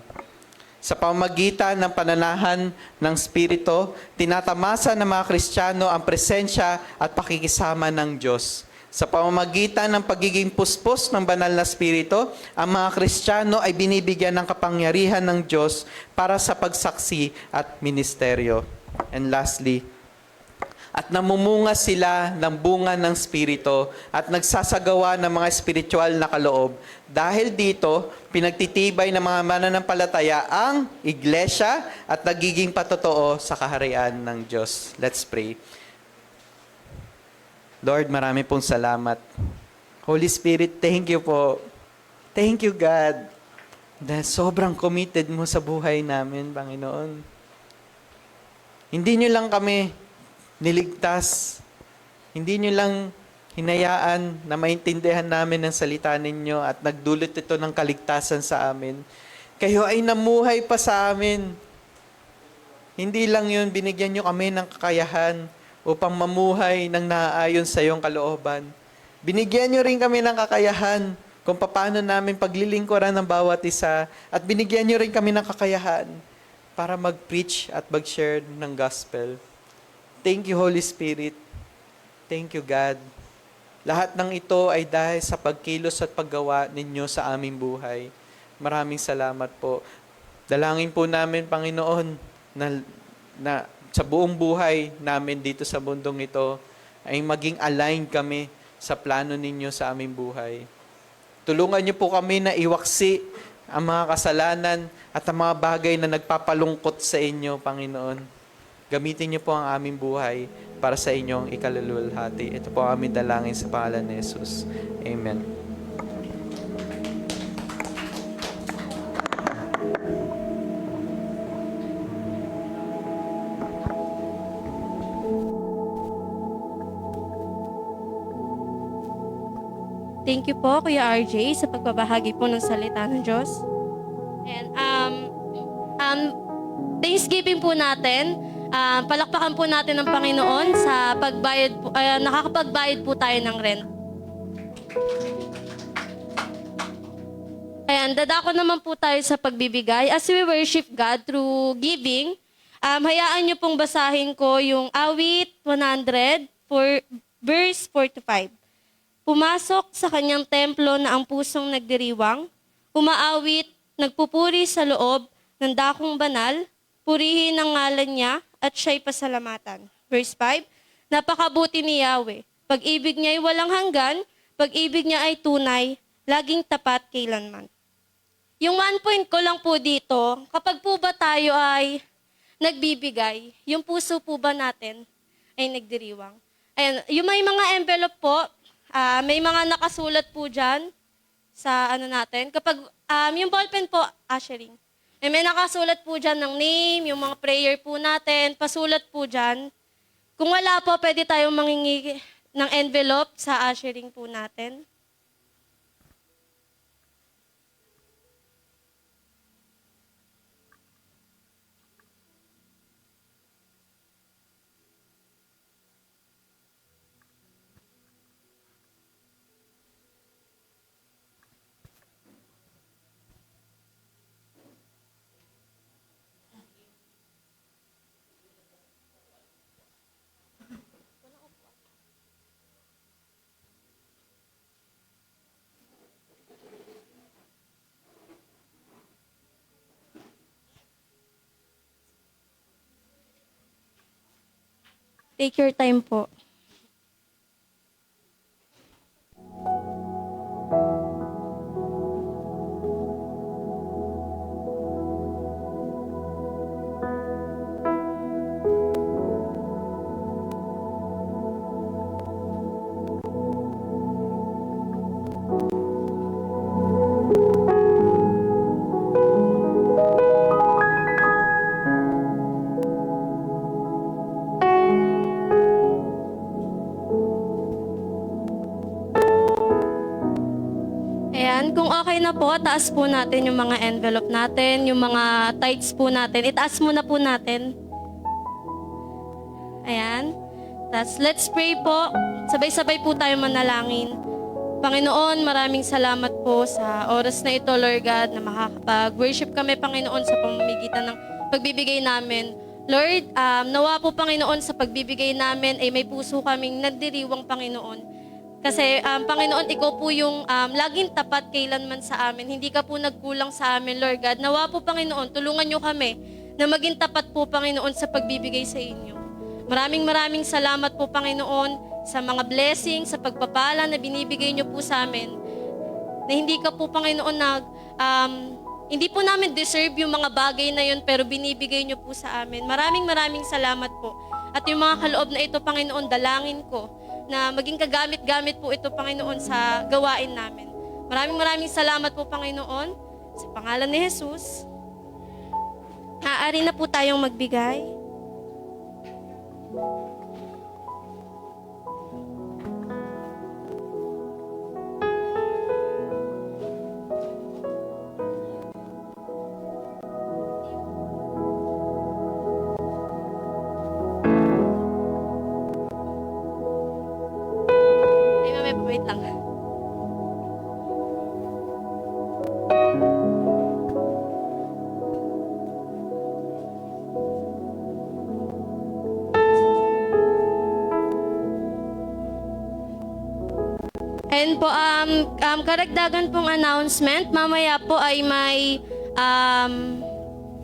Sa pamamagitan ng pananahan ng Espiritu, tinatamasa ng mga Kristiyano ang presensya at pakikisama ng Diyos. Sa pamamagitan ng pagiging puspos ng banal na Espiritu, ang mga Kristiyano ay binibigyan ng kapangyarihan ng Diyos para sa pagsaksi at ministeryo. And lastly, at namumunga sila ng bunga ng Espiritu at nagsasagawa ng mga espiritual na kaloob. Dahil dito, pinagtitibay ng mga mananampalataya ang iglesia at nagiging patotoo sa kaharian ng Diyos. Let's pray. Lord, marami pong salamat. Holy Spirit, thank you po. Thank you, God. Dahil sobrang committed mo sa buhay namin, Panginoon. Hindi nyo lang kami niligtas. Hindi nyo lang hinayaan na maintindihan namin ang salita ninyo at nagdulot ito ng kaligtasan sa amin. Kayo ay namuhay pa sa amin. Hindi lang yun, binigyan nyo kami ng kakayahan upang mamuhay ng naaayon sa iyong kalooban. Binigyan nyo rin kami ng kakayahan kung paano namin paglilingkuran ng bawat isa at binigyan nyo rin kami ng kakayahan para mag-preach at mag-share ng gospel. Thank you, Holy Spirit. Thank you, God. Lahat ng ito ay dahil sa pagkilos at paggawa ninyo sa aming buhay. Maraming salamat po. Dalangin po namin, Panginoon, na sa buong buhay namin dito sa mundong ito ay maging aligned kami sa plano ninyo sa aming buhay. Tulungan niyo po kami na iwaksi ang mga kasalanan at ang mga bagay na nagpapalungkot sa inyo, Panginoon. Gamitin niyo po ang aming buhay para sa inyong ikaluluwalhati. Ito po ang aming dalangin sa pangalan ni Jesus. Amen. Thank you po, Kuya RJ, sa pagbabahagi po ng salita ng Diyos. And Thanksgiving po natin, palakpakan po natin ng Panginoon sa pagbayad po, nakakapagbayad po tayo ng rent. Ayan, dadako naman po tayo sa pagbibigay. As we worship God through giving, hayaan niyo pong basahin ko yung awit 100, verse 4-5. Pumasok sa kanyang templo na ang pusong nagdiriwang, umaawit, nagpupuri sa loob ng dakong banal, purihin ang ngalan niya at siya'y pasalamatan. Verse 5, napakabuti ni Yahweh. Pag-ibig niya ay walang hanggan, pag-ibig niya ay tunay, laging tapat kailanman. Yung 1 point ko lang po dito, kapag po ba tayo ay nagbibigay, yung puso po ba natin ay nagdiriwang? Ayan, yung may mga envelope po, may mga nakasulat po dyan sa natin. Kapag yung ballpen po, ushering. May nakasulat po dyan ng name, yung mga prayer po natin, pasulat po dyan. Kung wala po, pwede tayong mangingi ng envelope sa ushering po natin. Take your time po. Ayan, kung okay na po, taas po natin yung mga envelope natin, yung mga tithes po natin. Itaas muna po natin. Ayan. Tapos let's pray po. Sabay-sabay po tayo manalangin. Panginoon, maraming salamat po sa oras na ito, Lord God, na makakapag-worship kami, Panginoon, sa pamamagitan ng pagbibigay namin. Lord, nawa po, Panginoon, sa pagbibigay namin ay may puso kaming nagdiriwang, Panginoon. Kasi, Panginoon, ikaw po yung laging tapat kailanman sa amin. Hindi ka po nagkulang sa amin, Lord God. Nawa po, Panginoon, tulungan nyo kami na maging tapat po, Panginoon, sa pagbibigay sa inyo. Maraming salamat po, Panginoon, sa mga blessings, sa pagpapala na binibigay nyo po sa amin. Na hindi ka po, Panginoon, hindi po namin deserve yung mga bagay na yun, pero binibigay nyo po sa amin. Maraming salamat po. At yung mga kaloob na ito, Panginoon, dalangin ko na maging kagamit-gamit po ito, Panginoon, sa gawain namin. Maraming salamat po, Panginoon. Sa pangalan ni Jesus, maaari na po tayong magbigay. And po, karagdagan pong announcement, mamaya po ay may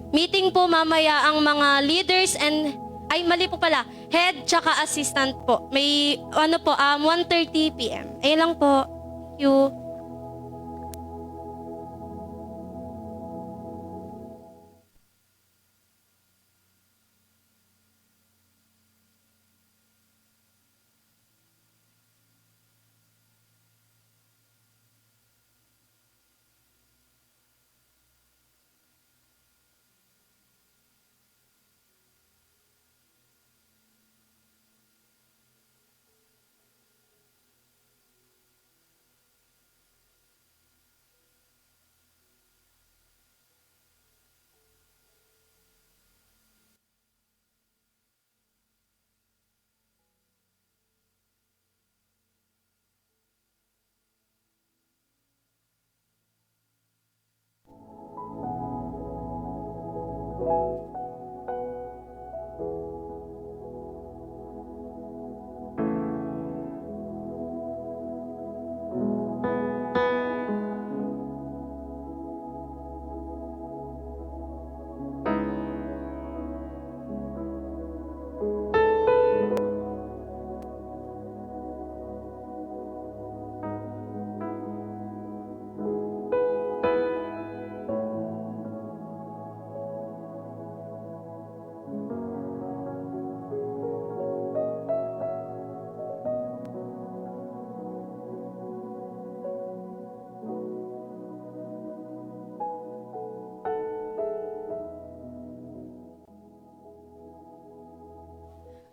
meeting po mamaya ang mga leaders and, ay mali po pala, head tsaka assistant po. May 1:30 p.m. Ayun lang po. Thank you.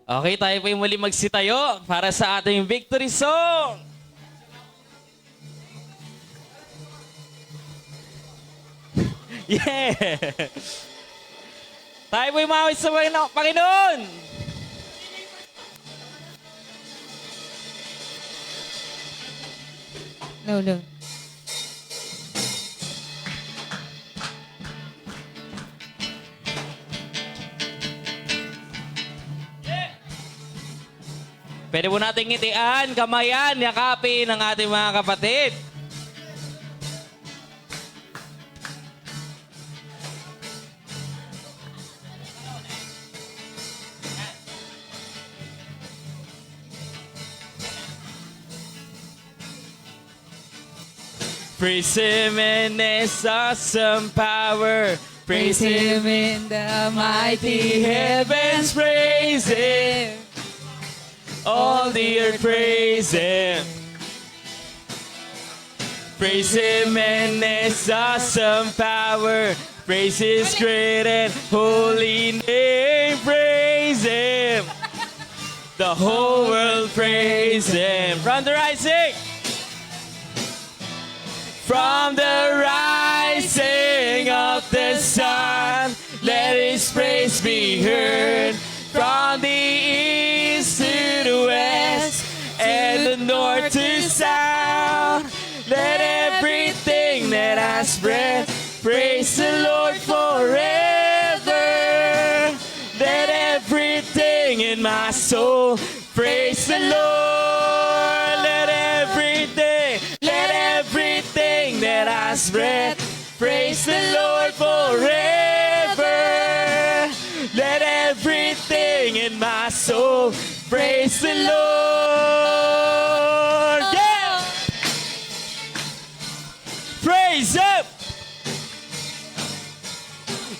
Okay, tayo po yung muli magsitayo para sa ating victory song. Yeah! Tayo po yung mawis sa Panginoon! No, no. Pwede po natin ngitian, kamayan, yakapin ng ating mga kapatid. Praise Him in His awesome power. Praise Him in the mighty heavens, praise Him. All the earth praise Him. Praise Him in His awesome power. Praise His great and holy name. Praise Him. The whole world praise Him. From the rising. From the rising of the sun, let His praise be heard. From the east to the west, and the north to south, let everything that has breath praise the Lord forever. Let everything in my soul praise the Lord. Let everything that has breath praise the Lord forever. Let everything in my soul praise the Lord. Yeah! Praise Him!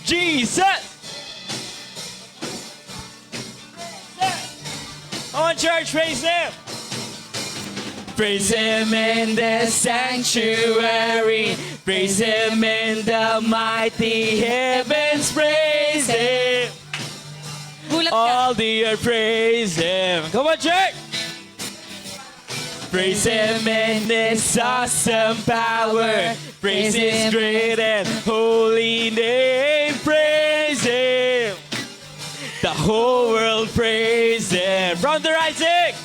Jesus! On church, praise Him! Praise Him in the sanctuary. Praise Him in the mighty heavens. Praise Him. All the earth praise Him. Come on, church. Praise Him in His awesome power. Praise His great and holy name. Praise Him. The whole world praise Him. From the rising.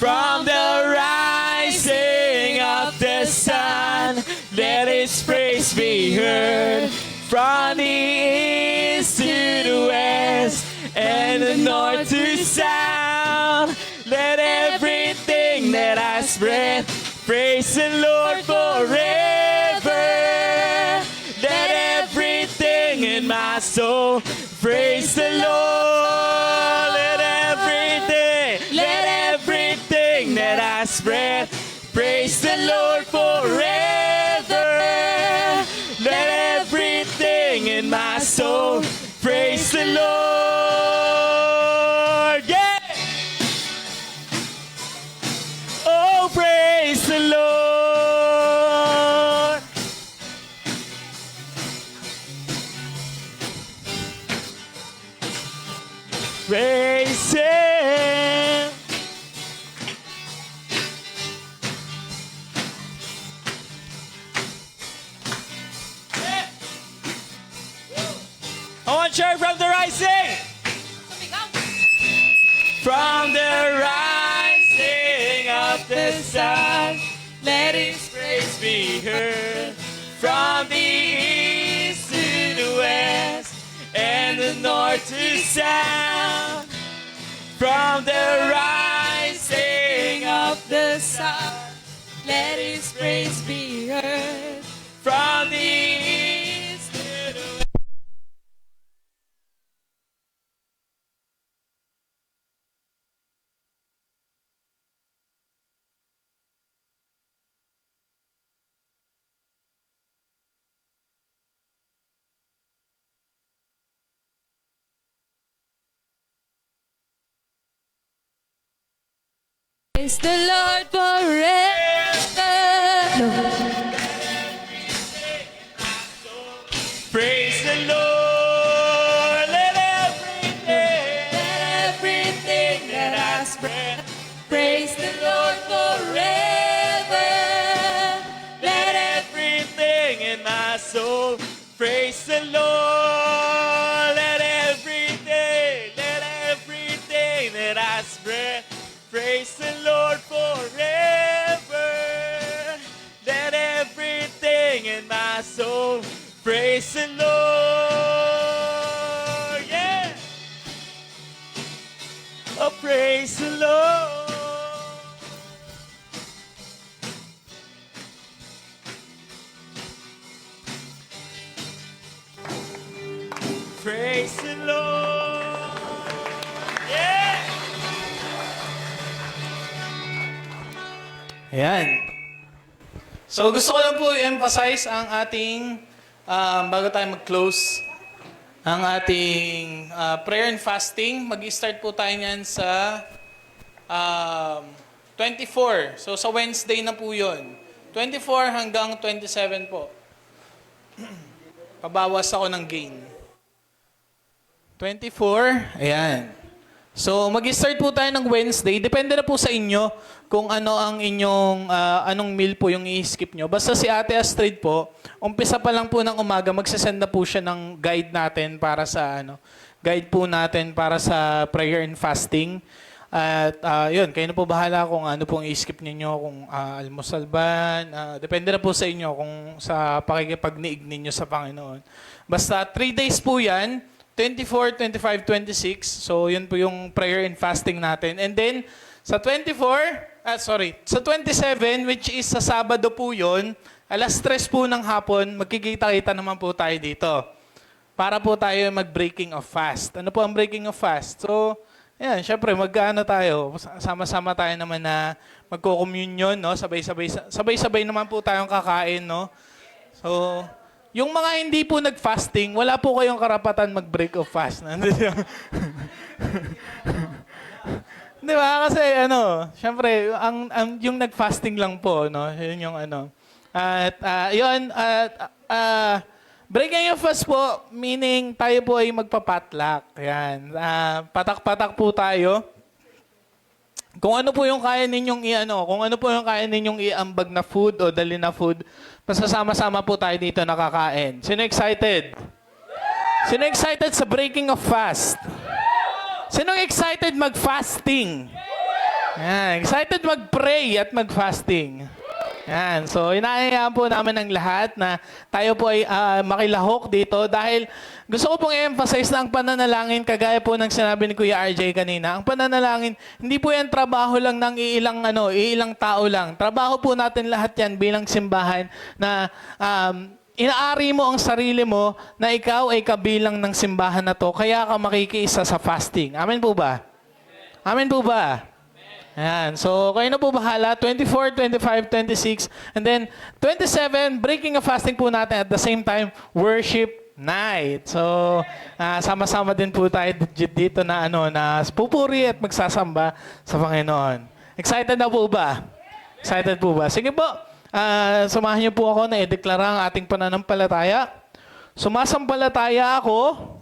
From the rising of the sun, let His praise be heard. From the east to the west, and the north to south, let everything breath. Praise the Lord forever. Let everything in my soul praise the Lord. Let everything that has breath praise the Lord forever. Let everything in my soul praise the Lord. Yeah. Oh, praise the Lord. Praise Him. I want to hear from the rising. From the rising of the sun, let His praise be heard. From the east to the west, and the north to south. From the rising of the sun, let His praise be heard. From the east to the west. Praise the Lord forever. Praise the Lord, let everything that has breath, praise the Lord forever. Let everything in my soul, praise the Lord. Let everything that has breath, praise the Lord forever. Let everything in my soul praise the Lord. Yeah. Oh, praise the Lord. Praise the Lord. Yeah. Ayan. So gusto ko lang po i-emphasize ang ating, bago tayo mag-close, ang ating prayer and fasting. Mag-start po tayo niyan sa 24. So sa Wednesday na po yun. 24 hanggang 27 po. Pabawas ako ng gain. 24, ayan. So, mag-start po tayo ng Wednesday. Depende na po sa inyo kung ano ang inyong, anong meal po yung i-skip nyo. Basta si Ate Astrid po, umpisa pa lang po ng umaga, magsasend na po siya ng guide natin para sa, guide po natin para sa prayer and fasting. At yun, kayo na po bahala kung ano pong i-skip ninyo, kung almusal ba, depende na po sa inyo kung sa pakikipagniig ninyo sa Panginoon. Basta 3 days po yan, 24, 25, 26. So, yun po yung prayer and fasting natin. And then, sa sa 27, which is sa Sabado po yun, alas 3 po ng hapon, magkikita-kita naman po tayo dito. Para po tayo mag-breaking of fast. Ano po ang breaking of fast? So, ayan, syempre, mag-ano tayo, sama-sama tayo naman na magko-communion, no? Sabay-sabay naman po tayong kakain, no? So, yung mga hindi po nag-fasting, wala po kayong karapatan mag-break of fast. Di ba? Kasi syempre, yung nag-fasting lang po, no? Yun yung At breaking of fast po, meaning tayo po ay magpapatlak. Yan. Patak-patak po tayo. Kung ano po yung kaya ninyong iambag na food o dali na food, pasasama-sama po tayo dito nakakain. Sino excited? Sino excited sa breaking of fast? Sino excited mag-fasting? Yan, excited mag-pray at mag-fasting. Yan. So, inaayaan po namin ang lahat na tayo po ay makilahok dito dahil gusto ko pong i-emphasize na ang pananalangin, kagaya po ng sinabi ni Kuya RJ kanina, ang pananalangin, hindi po yan trabaho lang ng iilang tao lang. Trabaho po natin lahat yan bilang simbahan na inaari mo ang sarili mo na ikaw ay kabilang ng simbahan na to, kaya ka makikiisa sa fasting. Amen po ba? Amen po ba? Ayan. So, kayo na po bahala. 24, 25, 26, and then 27, breaking a fasting po natin at the same time, worship night. So, sama-sama din po tayo dito na na pupuri at magsasamba sa Panginoon. Excited na po ba? Excited po ba? Sige po. Samahan niyo po ako na ideklara ang ating pananampalataya. Sumasampalataya ako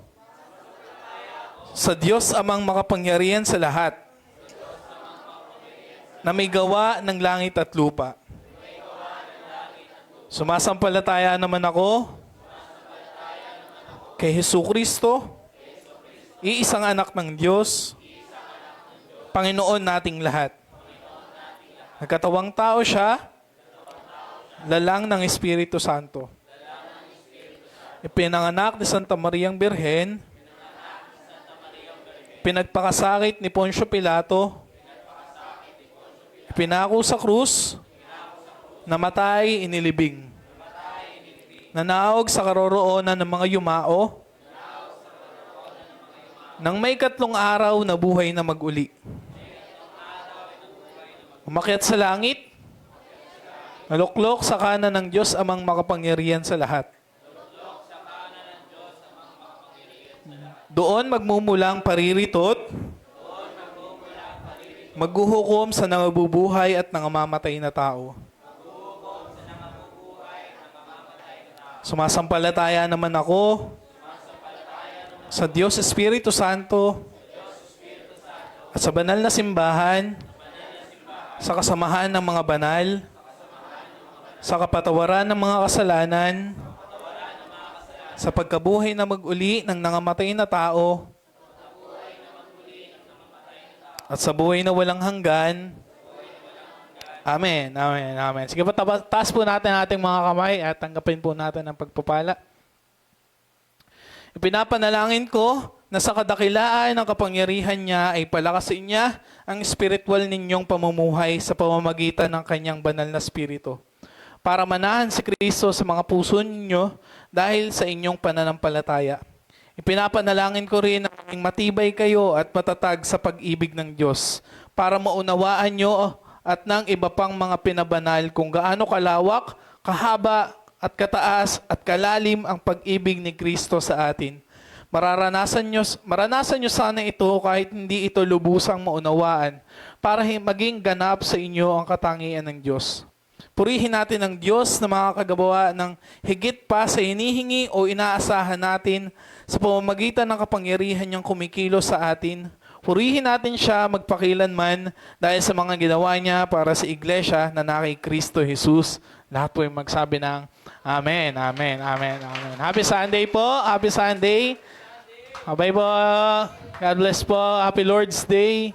sa Diyos amang makapangyarihan sa lahat, na may gawa ng langit at lupa. Sumasampalataya naman ako kay Jesucristo, iisang anak ng Diyos, Panginoon nating lahat. Nagkatawang tao siya, lalang ng Espiritu Santo. Ipinanganak ni Santa Mariang Birhen, pinagpakasakit ni Poncio Pilato, pinako sa krus, namatay, inilibing. Nanaog sa karoroonan ng mga yumao, nang may 3 araw na buhay na mag-uli. Umakyat sa langit, naluklok sa kanan ng Diyos amang makapangyarihan sa lahat. Doon magmumulang pariritot, maghuhukom sa nangabubuhay at nangamamatay na tao. Sumasampalataya naman ako sa Diyos Espiritu Santo at sa banal na simbahan, sa kasamahan ng mga banal, sa kapatawaran ng mga kasalanan, sa pagkabuhay na mag-uli ng nangamatay na tao, at sa buhay na walang hanggan. Amen, amen, amen. Sige po, taas po natin ating mga kamay at tanggapin po natin ang pagpapala. Ipinapanalangin ko na sa kadakilaan ng kapangyarihan niya ay palakasin niya ang spiritual ninyong pamumuhay sa pamamagitan ng kanyang banal na spirito, para manahan si Kristo sa mga puso ninyo dahil sa inyong pananampalataya. Ipinapanalangin ko rin na maging matibay kayo at matatag sa pag-ibig ng Diyos, para maunawaan nyo at ng iba pang mga pinabanal kung gaano kalawak, kahaba at kataas at kalalim ang pag-ibig ni Kristo sa atin. Maranasan nyo sana ito kahit hindi ito lubusang maunawaan, para maging ganap sa inyo ang katangian ng Diyos. Purihin natin ang Diyos na makakagawa ng higit pa sa hinihingi o inaasahan natin sa pamamagitan ng kapangyarihan niyang kumikilos sa atin. Purihin natin siya magpakilanman dahil sa mga ginawa niya para sa iglesia na kay Kristo Jesus. Lahat po yung magsabi ng Amen, Amen, Amen, Amen. Happy Sunday po. Happy Sunday. Bye po. God bless po. Happy Lord's Day.